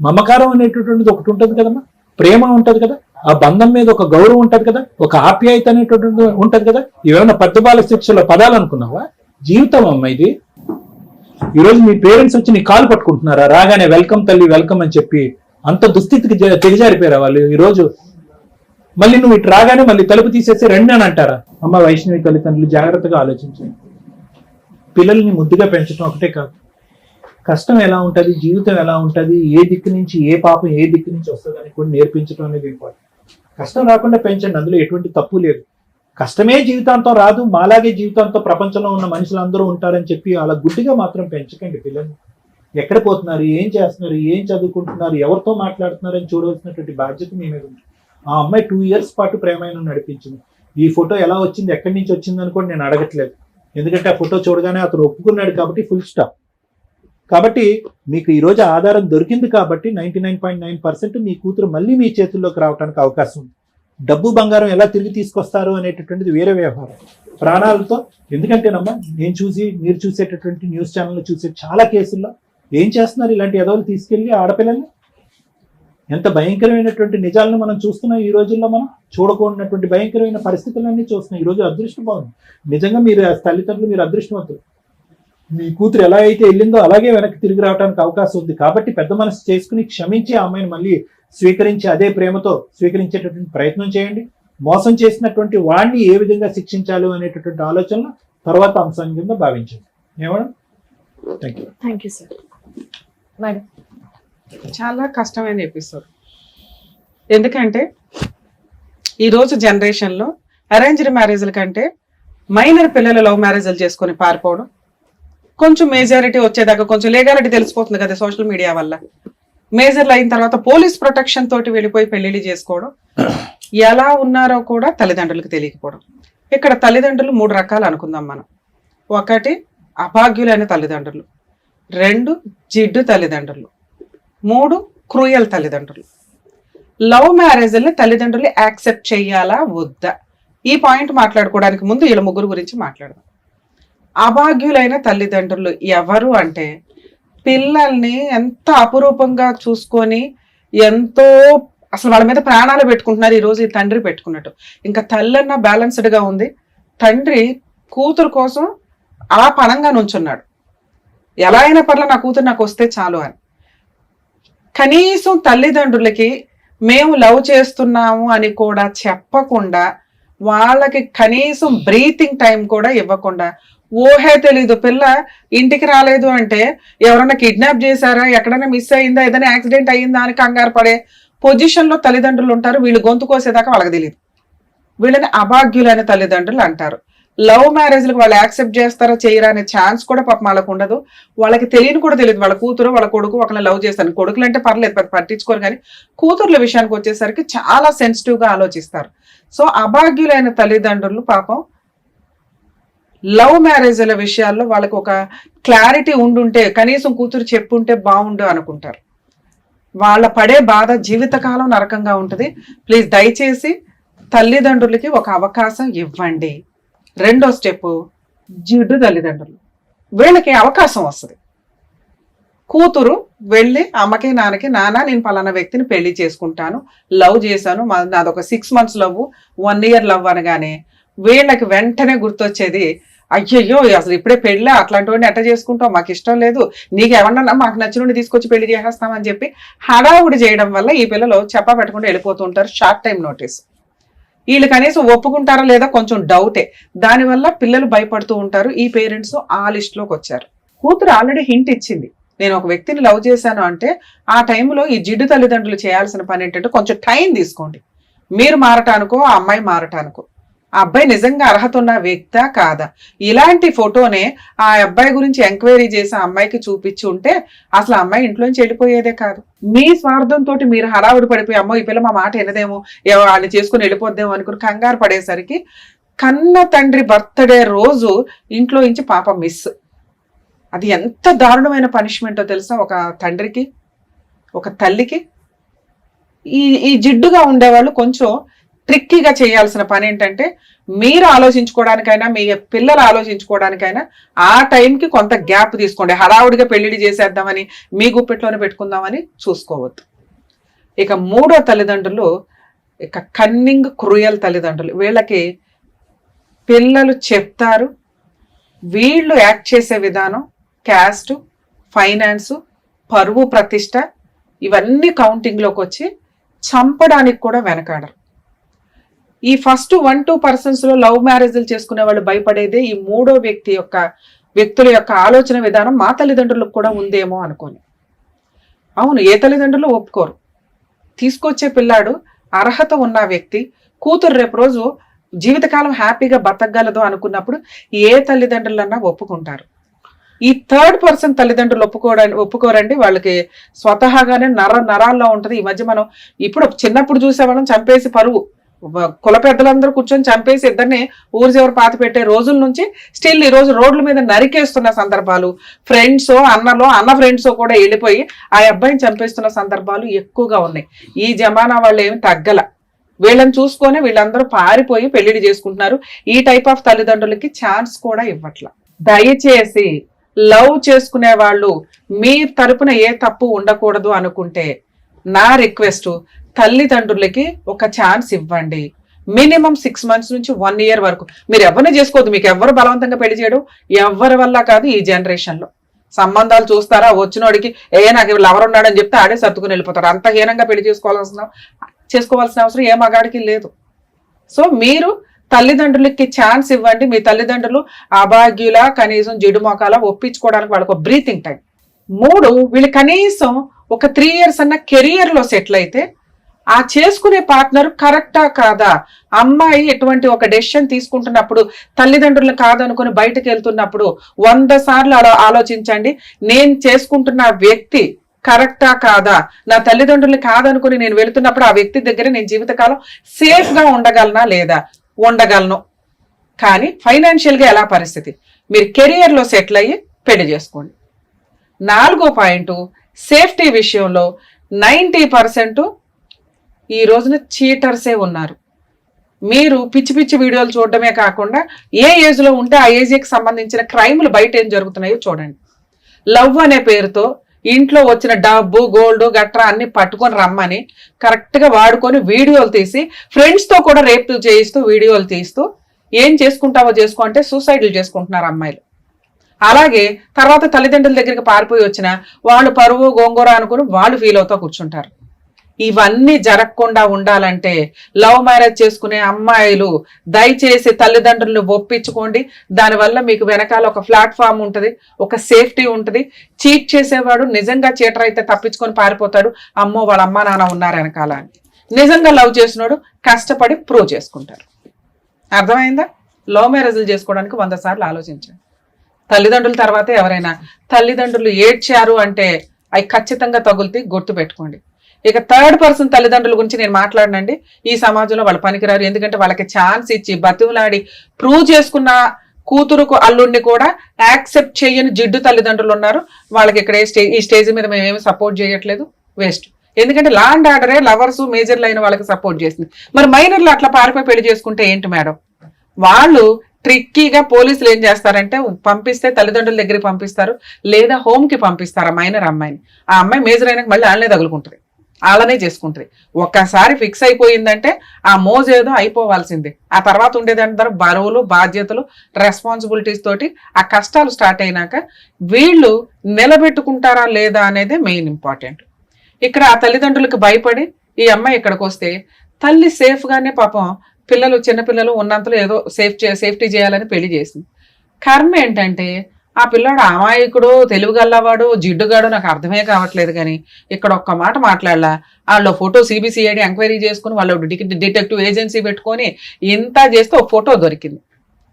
మమకారం అనేటటువంటిది ఒకటి ఉంటుంది కదమ్మా, ప్రేమ ఉంటది కదా, ఆ బంధం మీద ఒక గౌరవం ఉంటది కదా, ఒక ఆప్యాయత అనేటటువంటి ఉంటది కదా. ఇవేమన్నా పట్టుబాల శిక్షల పదాలు అనుకున్నావా? జీవితం అమ్మ ఇది. ఈరోజు మీ పేరెంట్స్ వచ్చి నీ కాలు పట్టుకుంటున్నారా? రాగానే వెల్కమ్ తల్లి వెల్కమ్ అని చెప్పి అంత దుస్థితికి దిగజారిపోయారా వాళ్ళు? ఈరోజు మళ్ళీ నువ్వు ఇటు రాగానే మళ్ళీ తలుపు తీసేసి రండి అని అంటారా? అమ్మ వైష్ణవి తల్లిదండ్రులు జాగ్రత్తగా ఆలోచించండి. పిల్లల్ని ముద్దుగా పెంచడం ఒకటే కాదు, కష్టం ఎలా ఉంటుంది, జీవితం ఎలా ఉంటుంది, ఏ దిక్కు నుంచి ఏ పాపం ఏ దిక్కు నుంచి వస్తుంది అని కూడా నేర్పించడం అనేది ఇంపార్టెంట్. కష్టం రాకుండా పెంచండి, అందులో ఎటువంటి తప్పు లేదు. కష్టమే జీవితాంతం రాదు, మాలాగే జీవితాంతం ప్రపంచంలో ఉన్న మనుషులు అందరూ ఉంటారని చెప్పి అలా గుడ్డిగా మాత్రం పెంచకండి పిల్లల్ని. ఎక్కడ పోతున్నారు, ఏం చేస్తున్నారు, ఏం చదువుకుంటున్నారు, ఎవరితో మాట్లాడుతున్నారు అని చూడవలసినటువంటి బాధ్యత మీ మీద ఉంది. ఆ అమ్మాయి 2 years పాటు ప్రేమైన నడిపించింది. ఈ ఫోటో ఎలా వచ్చింది, ఎక్కడి నుంచి వచ్చింది అని కూడా నేను అడగట్లేదు, ఎందుకంటే ఆ ఫోటో చూడగానే అతను ఒప్పుకున్నాడు కాబట్టి ఫుల్ స్టాప్. కాబట్టి మీకు ఈరోజు ఆధారం దొరికింది కాబట్టి 99.9% మీ కూతురు మళ్ళీ మీ చేతుల్లోకి రావడానికి అవకాశం ఉంది. డబ్బు బంగారం ఎలా తిరిగి తీసుకొస్తారు అనేటటువంటిది వేరే వ్యవహారం, ప్రాణాలతో. ఎందుకంటేనమ్మా మీరు చూసేటటువంటి న్యూస్ ఛానల్లో చూసే చాలా కేసుల్లో ఏం చేస్తున్నారు, ఇలాంటి ఎదవలు తీసుకెళ్లి ఆడపిల్లల్ని. ఎంత భయంకరమైనటువంటి నిజాలను మనం చూస్తున్నాం ఈ రోజుల్లో. మనం చూడకూడనటువంటి భయంకరమైన పరిస్థితులన్నీ చూస్తున్నాం. ఈ రోజు అదృష్టం బాగుంది నిజంగా, మీరు తల్లిదండ్రులు మీరు అదృష్టవంతులు. మీ కూతురు ఎలా అయితే వెళ్ళిందో అలాగే వెనక్కి తిరిగి రావడానికి అవకాశం ఉంది. కాబట్టి పెద్ద మనసు చేసుకుని క్షమించి ఆ అమ్మాయిని మళ్ళీ స్వీకరించి అదే ప్రేమతో స్వీకరించేటటువంటి ప్రయత్నం చేయండి. మోసం చేసినటువంటి వాడిని ఏ విధంగా శిక్షించాలి అనేటటువంటి ఆలోచనలు తర్వాత అంశం కింద భావించండి. ఏమన్నా? Thank you sir. మేడం, చాలా కష్టమైన ఎపిసోడ్. ఎందుకంటే ఈరోజు జనరేషన్లో అరేంజ్డ్ మ్యారేజ్ల కంటే మైనర్ పిల్లలు లవ్ మ్యారేజ్లు చేసుకొని పారిపోవడం, కొంచెం మేజారిటీ వచ్చేదాకా కొంచెం లీగాలిటీ తెలిసిపోతుంది కదా సోషల్ మీడియా వల్ల. మేజర్లు అయిన తర్వాత పోలీస్ ప్రొటెక్షన్ తోటి వెళ్ళిపోయి పెళ్లిళ్ళు చేసుకోవడం, ఎలా ఉన్నారో కూడా తల్లిదండ్రులకు తెలియకపోవడం. ఇక్కడ తల్లిదండ్రులు 3 రకాలు అనుకుందాం మనం. 1 అభాగ్యులైన తల్లిదండ్రులు, 2 జిడ్డు తల్లిదండ్రులు, 3 క్రూయల్ తల్లిదండ్రులు. లవ్ మ్యారేజ్ని తల్లిదండ్రులు యాక్సెప్ట్ చేయాలా వద్దా, ఈ పాయింట్ మాట్లాడుకోవడానికి ముందు వీళ్ళ 3 గురించి మాట్లాడదాం. అభాగ్యులైన తల్లిదండ్రులు ఎవరు అంటే, పిల్లల్ని ఎంత అపురూపంగా చూసుకొని ఎంతో అసలు వాళ్ళ మీద ప్రాణాలు పెట్టుకుంటున్నారు. ఈరోజు ఈ తండ్రి పెట్టుకున్నట్టు. ఇంకా తల్లి అన్న బ్యాలెన్స్డ్గా ఉంది, తండ్రి కూతురు కోసం అలా పణంగా నుంచున్నాడు. ఎలా అయినా పర్లే నా కూతురు నాకు వస్తే చాలు అని. కనీసం తల్లిదండ్రులకి మేము లవ్ చేస్తున్నాము అని కూడా చెప్పకుండా, వాళ్ళకి కనీసం బ్రీతింగ్ టైం కూడా ఇవ్వకుండా ఊహే తెలీదు. పిల్ల ఇంటికి రాలేదు అంటే ఎవరన్నా కిడ్నాప్ చేశారా, ఎక్కడైనా మిస్ అయిందా, ఏదైనా యాక్సిడెంట్ అయ్యిందా అని కంగారు పడే పొజిషన్ లో తల్లిదండ్రులు ఉంటారు. వీళ్ళు గొంతు కోసేదాకా వాళ్ళకి తెలియదు. వీళ్ళని అభాగ్యులైన తల్లిదండ్రులు అంటారు. లవ్ మ్యారేజ్లకు వాళ్ళు యాక్సెప్ట్ చేస్తారా చేయరా అనే ఛాన్స్ కూడా పాపం వాళ్ళకు ఉండదు. వాళ్ళకి తెలియని కూడా తెలియదు వాళ్ళ కూతురు వాళ్ళ కొడుకు ఒకరిని లవ్ చేస్తారు. కొడుకులు అంటే పర్లేదు పట్టించుకోరు, కానీ కూతుర్ల విషయానికి వచ్చేసరికి చాలా సెన్సిటివ్ గా ఆలోచిస్తారు. సో అభాగ్యులైన తల్లిదండ్రులు పాపం లవ్ మ్యారేజ్ల విషయాల్లో వాళ్ళకి ఒక క్లారిటీ ఉండుంటే, కనీసం కూతురు చెప్పుంటే బాగుండు అనుకుంటారు. వాళ్ళ పడే బాధ జీవితకాలం నరకంగా ఉంటుంది. ప్లీజ్ దయచేసి తల్లిదండ్రులకి ఒక అవకాశం ఇవ్వండి. రెండో స్టెప్, జిడ్డు తల్లిదండ్రులు. వీళ్ళకి అవకాశం వస్తుంది. కూతురు వెళ్ళి అమ్మకి నాన్నకి, నాన్న నేను పలానా వ్యక్తిని పెళ్లి చేసుకుంటాను, లవ్ చేశాను, నాదొక 6 months లవ్, 1 year లవ్ అనగానే వీళ్ళకి వెంటనే గుర్తొచ్చేది, అయ్యయ్యో అసలు ఇప్పుడే పెళ్ళి, అట్లాంటి వాడిని ఎట్ట చేసుకుంటాం, మాకు ఇష్టం లేదు, నీకు ఎవరన్నా మాకు నచ్చిన తీసుకొచ్చి పెళ్లి చేసేస్తామని చెప్పి హడావుడి చేయడం వల్ల ఈ పిల్లలు చెప్పా పెట్టకుండా వెళ్ళిపోతూ ఉంటారు. Short time notice. వీళ్ళు కనీసం ఒప్పుకుంటారా లేదా కొంచెం డౌటే. దానివల్ల పిల్లలు భయపడుతూ ఉంటారు. ఈ పేరెంట్స్ ఆ లిస్ట్ లోకి వచ్చారు. కూతురు ఆల్రెడీ హింట్ ఇచ్చింది, నేను ఒక వ్యక్తిని లవ్ చేశాను అంటే. ఆ టైంలో ఈ జిడ్డు తల్లిదండ్రులు చేయాల్సిన పని ఏంటంటే కొంచెం టైం తీసుకోండి. మీరు మారటానికో ఆ అమ్మాయి మారటానికో. ఆ అబ్బాయి నిజంగా అర్హత ఉన్న వ్యక్తా కాదా, ఇలాంటి ఫోటోనే ఆ అబ్బాయి గురించి ఎంక్వైరీ చేసి ఆ అమ్మాయికి చూపించి ఉంటే అసలు ఆ అమ్మాయి ఇంట్లోంచి వెళ్ళిపోయేదే కాదు. మీ స్వార్థంతో మీరు హడావుడి పడిపోయి, అమ్మో ఈ పిల్ల మా మాట వినదేమో, వాళ్ళు చేసుకుని వెళ్ళిపోద్దేమో అనుకుని కంగారు పడేసరికి కన్న తండ్రి బర్త్డే రోజు ఇంట్లో నుంచి పాప మిస్. అది ఎంత దారుణమైన పనిష్మెంటో తెలుసా ఒక తండ్రికి, ఒక తల్లికి. ఈ జిడ్డుగా ఉండేవాళ్ళు కొంచెం ట్రిక్కీగా చేయాల్సిన పని ఏంటంటే, మీరు ఆలోచించుకోవడానికైనా మీ పిల్లలు ఆలోచించుకోవడానికైనా ఆ టైంకి కొంత గ్యాప్ తీసుకోండి. హడావుడిగా పెళ్లిడి చేసేద్దామని మీ గుప్పెట్లోనే పెట్టుకుందామని చూసుకోవద్దు. ఇక మూడో తల్లిదండ్రులు ఇక కన్నింగ్ క్రూయల్ తల్లిదండ్రులు. వీళ్ళకి పిల్లలు చెప్తారు, వీళ్ళు యాక్ట్ చేసే విధానం, క్యాస్ట్, ఫైనాన్స్, పరువు, ప్రతిష్ట ఇవన్నీ కౌంటింగ్లోకి వచ్చి చంపడానికి కూడా వెనకాడరు. ఈ ఫస్ట్ 1-2% లో లవ్ మ్యారేజ్లు చేసుకునే వాళ్ళు భయపడేదే ఈ మూడో వ్యక్తుల యొక్క ఆలోచన విధానం మా తల్లిదండ్రులకు కూడా ఉందేమో అనుకోని. అవును, ఏ తల్లిదండ్రులు ఒప్పుకోరు. తీసుకొచ్చే పిల్లాడు అర్హత ఉన్న వ్యక్తి, కూతురు రేపు రోజు జీవితకాలం హ్యాపీగా బతకగలదు అనుకున్నప్పుడు ఏ తల్లిదండ్రులన్నా ఒప్పుకుంటారు. ఈ 3rd person తల్లిదండ్రులు ఒప్పుకోరండి. వాళ్ళకి స్వతహాగానే నరాల్లో ఉంటది. ఈ మధ్య మనం ఇప్పుడు చిన్నప్పుడు చూసేవాళ్ళం చంపేసి పరువు, కుల పెద్దలందరూ కూర్చొని చంపేసి ఇద్దరిని ఊరి చివరి పాతి పెట్టే రోజుల నుంచి స్టిల్ ఈ రోజు రోడ్ల మీద నరికేస్తున్న సందర్భాలు, అన్న ఫ్రెండ్స్ కూడా వెళ్ళిపోయి ఆ అబ్బాయిని చంపేస్తున్న సందర్భాలు ఎక్కువగా ఉన్నాయి. ఈ జమానా వాళ్ళు ఏమి తగ్గల. వీళ్ళని చూసుకొని వీళ్ళందరూ పారిపోయి పెళ్లిడి చేసుకుంటున్నారు. ఈ టైప్ ఆఫ్ తల్లిదండ్రులకి ఛాన్స్ కూడా ఇవ్వట్ల. దయచేసి లవ్ చేసుకునే వాళ్ళు మీ తరపున ఏ తప్పు ఉండకూడదు అనుకుంటే నా రిక్వెస్ట్, తల్లిదండ్రులకి ఒక ఛాన్స్ ఇవ్వండి. మినిమం 6 months నుంచి 1 year వరకు. మీరు ఎవరిని చేసుకోవద్దు. మీకు ఎవరు బలవంతంగా పెళ్లి చేయడం ఎవరి వల్ల కాదు. ఈ జనరేషన్ లో సంబంధాలు చూస్తారా, వచ్చినోడికి నాకు లవర్ ఉన్నాడని చెప్తే ఆడే సర్దుకుని వెళ్ళిపోతారు. అంత హీనంగా పెళ్లి చేసుకోవాల్సిన అవసరం ఏ మగాడికి లేదు. సో మీరు తల్లిదండ్రులకి ఛాన్స్ ఇవ్వండి. మీ తల్లిదండ్రులు అభాగ్యుల, కనీసం జిడు మొకాల ఒప్పించుకోవడానికి వాళ్ళకు ఒక బ్రీతింగ్ టైం. 3, వీళ్ళు కనీసం ఒక 3 years అన్న కెరియర్ లో సెటిల్ అయితే ఆ చేసుకునే పార్ట్నర్ కరెక్టా కాదా, అమ్మాయి ఎటువంటి ఒక డెసిషన్ తీసుకుంటున్నప్పుడు తల్లిదండ్రులు కాదనుకుని బయటకు వెళ్తున్నప్పుడు 100 సార్లు ఆలోచించండి. నేను చేసుకుంటున్న వ్యక్తి కరెక్టా కాదా, నా తల్లిదండ్రులు కాదనుకుని నేను వెళుతున్నప్పుడు ఆ వ్యక్తి దగ్గర నేను జీవితకాలం సేఫ్ గా ఉండగలనా లేదా, ఉండగలను. కానీ ఫైనాన్షియల్ గా ఎలా పరిస్థితి, మీరు కెరియర్ లో సెటిల్ అయ్యి పెళ్లి చేసుకోండి. 4వ పాయింట్, సేఫ్టీ విషయంలో 90% ఈ రోజున చీటర్సే ఉన్నారు. మీరు పిచ్చి పిచ్చి వీడియోలు చూడడమే కాకుండా ఏ ఏజ్ లో ఉంటే ఆ ఏజ్కి సంబంధించిన క్రైమ్లు బయట ఏం జరుగుతున్నాయో చూడండి. లవ్ అనే పేరుతో ఇంట్లో వచ్చిన డబ్బు, గోల్డ్ గట్రా అన్ని పట్టుకొని రమ్మని కరెక్ట్ గా వాడుకొని వీడియోలు తీసి ఫ్రెండ్స్ తో కూడా రేప్ చేయిస్తూ వీడియోలు తీస్తూ ఏం చేసుకుంటావో చేసుకో అంటే సూసైడ్లు చేసుకుంటున్నారు అమ్మాయిలు. అలాగే తర్వాత తల్లిదండ్రుల దగ్గరికి పారిపోయి వచ్చిన వాళ్ళు పరువు గోంగూర అనుకుని వాళ్ళు ఫీల్ అవుతూ కూర్చుంటారు. ఇవన్నీ జరగకుండా ఉండాలంటే లవ్ మ్యారేజ్ చేసుకునే అమ్మాయిలు దయచేసి తల్లిదండ్రులను ఒప్పించుకోండి. దానివల్ల మీకు వెనకాల ఒక ప్లాట్ఫామ్ ఉంటుంది, ఒక సేఫ్టీ ఉంటుంది. చీట్ చేసేవాడు నిజంగా చీటర్ అయితే తప్పించుకొని పారిపోతాడు, అమ్మో వాళ్ళ అమ్మా నాన్న ఉన్నారు వెనకాల అని. నిజంగా లవ్ చేసినాడు కష్టపడి ప్రూవ్ చేసుకుంటారు. అర్థమైందా? లవ్ మ్యారేజ్లు చేసుకోవడానికి 100 సార్లు ఆలోచించండి. తల్లిదండ్రుల తర్వాతే ఎవరైనా. తల్లిదండ్రులు ఏడ్చారు అంటే అవి ఖచ్చితంగా తగులుతాయి, గుర్తు పెట్టుకోండి. ఇక థర్డ్ పర్సన్ తల్లిదండ్రుల గురించి నేను మాట్లాడనండి. ఈ సమాజంలో వాళ్ళు పనికిరారు. ఎందుకంటే వాళ్ళకి ఛాన్స్ ఇచ్చి బతిమలాడి ప్రూవ్ చేసుకున్న కూతురుకు అల్లుడిని కూడా యాక్సెప్ట్ చేయని జిడ్డు తల్లిదండ్రులు ఉన్నారు. వాళ్ళకి ఇక్కడ ఈ స్టేజ్ మీద మేము ఏమి సపోర్ట్ చేయట్లేదు, వేస్ట్. ఎందుకంటే లా అండ్ ఆర్డరే లవర్స్ మేజర్లు అయిన వాళ్ళకి సపోర్ట్ చేసింది. మరి మైనర్లు అట్లా పారిపోయి పెళ్లి చేసుకుంటే ఏంటి మేడం? వాళ్ళు ట్రిక్కీగా పోలీసులు ఏం చేస్తారంటే పంపిస్తే తల్లిదండ్రుల దగ్గరికి పంపిస్తారు, లేదా హోమ్ కి పంపిస్తారు ఆ మైనర్ అమ్మాయిని. ఆ అమ్మాయి మేజర్ అయినాక మళ్ళీ వాళ్ళనే తగులుకుంటుంది, వాళ్ళనే చేసుకుంటుంది. ఒక్కసారి ఫిక్స్ అయిపోయిందంటే ఆ మోజ్ ఏదో అయిపోవాల్సిందే. ఆ తర్వాత ఉండేదంటారు బరువులు, బాధ్యతలు, రెస్పాన్సిబిలిటీస్ తోటి ఆ కష్టాలు స్టార్ట్ అయినాక వీళ్ళు నిలబెట్టుకుంటారా లేదా అనేది మెయిన్ ఇంపార్టెంట్. ఇక్కడ ఆ తల్లిదండ్రులకు భయపడి ఈ అమ్మాయి ఇక్కడికి వస్తే తల్లి సేఫ్ గానే పాపం పిల్లలు చిన్నపిల్లలు ఉన్నంతలో ఏదో సేఫ్టీ చేయాలని పెళ్లి చేసింది. కర్మ ఏంటంటే ఆ పిల్లాడు అమాయకుడు, తెలివిగల్లవాడు, జిడ్డుగాడు నాకు అర్థమే కావట్లేదు. కానీ ఇక్కడ ఒక్క మాట మాట్లాడలా, వాళ్ళు ఫోటో సిబిసిఐడి ఎంక్వైరీ చేసుకుని వాళ్ళు డిటెక్టివ్ ఏజెన్సీ పెట్టుకొని ఇంత చేస్తే ఒక ఫోటో దొరికింది.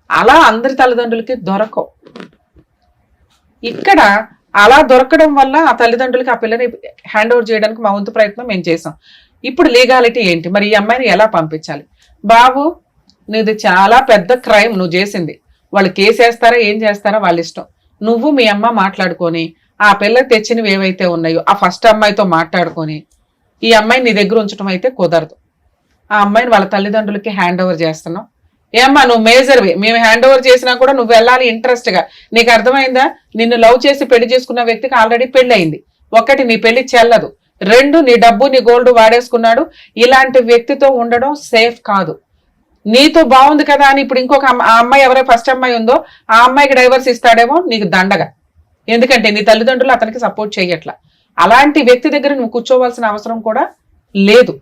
అలా అందరి తల్లిదండ్రులకి దొరకవు. ఇక్కడ అలా దొరకడం వల్ల ఆ తల్లిదండ్రులకి ఆ పిల్లని హ్యాండ్ ఓవర్ చేయడానికి మా వంతు ప్రయత్నం మేము చేసాం. ఇప్పుడు లీగాలిటీ ఏంటి? మరి ఈ అమ్మాయిని ఎలా పంపించాలి? బాబు నీది చాలా పెద్ద క్రైమ్ నువ్వు చేసింది, వాళ్ళు కేసు వేస్తారా ఏం చేస్తారో వాళ్ళ ఇష్టం. నువ్వు మీ అమ్మ మాట్లాడుకొని ఆ పిల్లకి తెచ్చినవి ఏవైతే ఉన్నాయో ఆ ఫస్ట్ అమ్మాయితో మాట్లాడుకొని ఈ అమ్మాయిని నీ దగ్గర ఉంచడం అయితే కుదరదు. ఆ అమ్మాయిని వాళ్ళ తల్లిదండ్రులకి హ్యాండ్ ఓవర్ చేస్తున్నావు. ఏమ్మా నువ్వు మేజర్వి, మేము హ్యాండ్ ఓవర్ చేసినా కూడా నువ్వు వెళ్ళాలి ఇంట్రెస్ట్ గా. నీకు అర్థమైందా? నిన్ను లవ్ చేసి పెళ్లి చేసుకున్న వ్యక్తికి ఆల్రెడీ పెళ్లి అయింది. ఒకటి, నీ పెళ్లి చెల్లదు. 2, నీ డబ్బు నీ గోల్డ్ వాడేసుకున్నాడు. ఇలాంటి వ్యక్తితో ఉండడం సేఫ్ కాదు. నీతో బాగుంది కదా అని ఇప్పుడు ఇంకొక అమ్మాయి ఎవరైతే ఫస్ట్ అమ్మాయి ఉందో ఆ అమ్మాయికి డైవర్స్ ఇస్తాడేమో, నీకు దండగా. ఎందుకంటే నీ తల్లిదండ్రులు అతనికి సపోర్ట్ చేయట్లా. అలాంటి వ్యక్తి దగ్గర నువ్వు కూర్చోవలసిన అవసరం కూడా లేదు.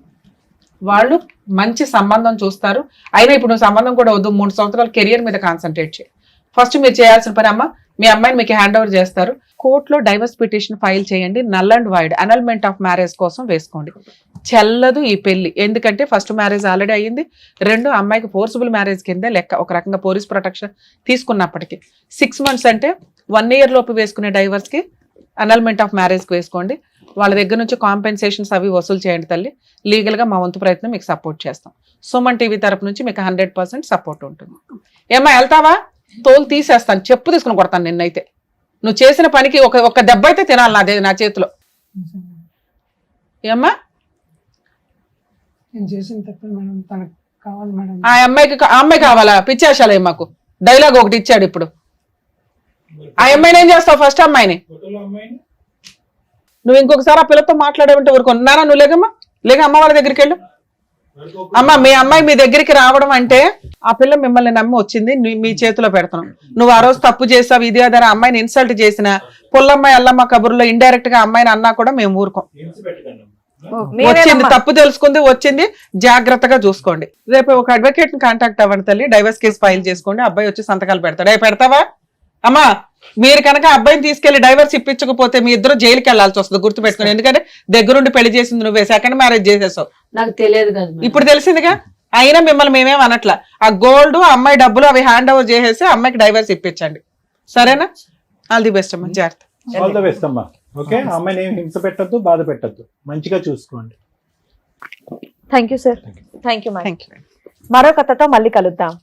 వాళ్ళు మంచి సంబంధం చూస్తారు. అయినా ఇప్పుడు నువ్వు సంబంధం కూడా వద్దు, 3 సంవత్సరాల కెరియర్ మీద కాన్సన్ట్రేట్ చేయి. ఫస్ట్ మీరు చేయాల్సిన పని, అమ్మ మీ అమ్మాయిని మీకు హ్యాండ్ ఓవర్ చేస్తారు, కోర్టులో డైవర్స్ పిటిషన్ ఫైల్ చేయండి. Null and wide annulment of marriage కోసం వేసుకోండి. చెల్లదు ఈ పెళ్లి. ఎందుకంటే ఫస్ట్ మ్యారేజ్ ఆల్రెడీ అయ్యింది. 2, అమ్మాయికి ఫోర్సిబుల్ మ్యారేజ్ కిందే లెక్క. ఒక రకంగా పోలీస్ ప్రొటెక్షన్ తీసుకున్నప్పటికీ 6 months అంటే 1 year లోపు వేసుకునే డైవర్స్ కి అనల్మెంట్ ఆఫ్ మ్యారేజ్ కి వేసుకోండి. వాళ్ళ దగ్గర నుంచి కాంపెన్సేషన్స్ అవి వసూలు చేయండి తల్లి. లీగల్ గా మా వంతు ప్రయత్నం మీకు సపోర్ట్ చేస్తాం. సుమన్ టీవీ తరపు నుంచి మీకు 100% సపోర్ట్ ఉంటుంది. ఏమ్మా వెళ్తావా? తోలు తీసేస్తాను, చెప్పు తీసుకుని కొడతాను నిన్నైతే. నువ్వు చేసిన పనికి ఒక దెబ్బ అయితే తినాలి నా చేతిలో. ఏమ్మా ఆ అమ్మాయి కావాలా? పిచ్చేసాలే మాకు డైలాగ్ ఒకటి ఇచ్చాడు ఇప్పుడు. ఆ అమ్మాయిని ఏం చేస్తావు? ఫస్ట్ అమ్మాయిని నువ్వు ఇంకొకసారి ఆ పిల్లతో మాట్లాడేమంటే ఊరుకున్నారా? నువ్వు లేకమ్మా, లేక అమ్మ వాళ్ళ దగ్గరికి వెళ్ళు. అమ్మ మీ అమ్మాయి మీ దగ్గరికి రావడం అంటే ఆ పిల్ల మిమ్మల్ని నమ్మి వచ్చింది, మీ చేతిలో పెడతాం. నువ్వు ఆ రోజు తప్పు చేసావు, ఇది అదే అమ్మాయిని ఇన్సల్ట్ చేసిన పుల్లమ్మాయి అల్లమ్మ కబుర్లో ఇండైరెక్ట్ గా అమ్మాయిని అన్నా కూడా మేము ఊరుకోం. వచ్చింది తప్పు తెలుసుకుంది, వచ్చింది, జాగ్రత్తగా చూసుకోండి. రేపు ఒక అడ్వకేట్ ని కాంటాక్ట్ అవ్వండి తల్లి, డైవర్స్ కేసు ఫైల్ చేసుకోండి. అబ్బాయి వచ్చి సంతకాలు పెడతాడు. పెడతావా అమ్మా? మీరు కనుక అబ్బాయిని తీసుకెళ్లి డైవర్స్ ఇప్పించకపోతే మీ ఇద్దరు జైలుకి వెళ్లాల్సి వస్తుంది, గుర్తుపెట్టుకుని. ఎందుకంటే దగ్గరుండి పెళ్లి చేసింది నువ్వే, సెకండ్ మ్యారేజ్ చేసేసావు. నాకు తెలియదు కదా, ఇప్పుడు తెలిసిందిగా. అయినా మిమ్మల్ని మేమేం అనట్లా. ఆ గోల్డ్, అమ్మాయి డబ్బులు అవి హ్యాండ్ ఓవర్ చేసేసి అమ్మాయికి డైవర్స్ ఇప్పించండి, సరేనా? ఆల్ ది బెస్ట్ అమ్మా, జాగ్రత్త. ఆల్ ది బెస్ట్ అమ్మా. ఓకే, అమ్మాయిని ఏం హింస పెట్టద్దు, బాధ పెట్టద్దు, మంచిగా చూసుకోండి. Thank you sir. Thank you. మరో కథతో మళ్ళీ కలుద్దాం.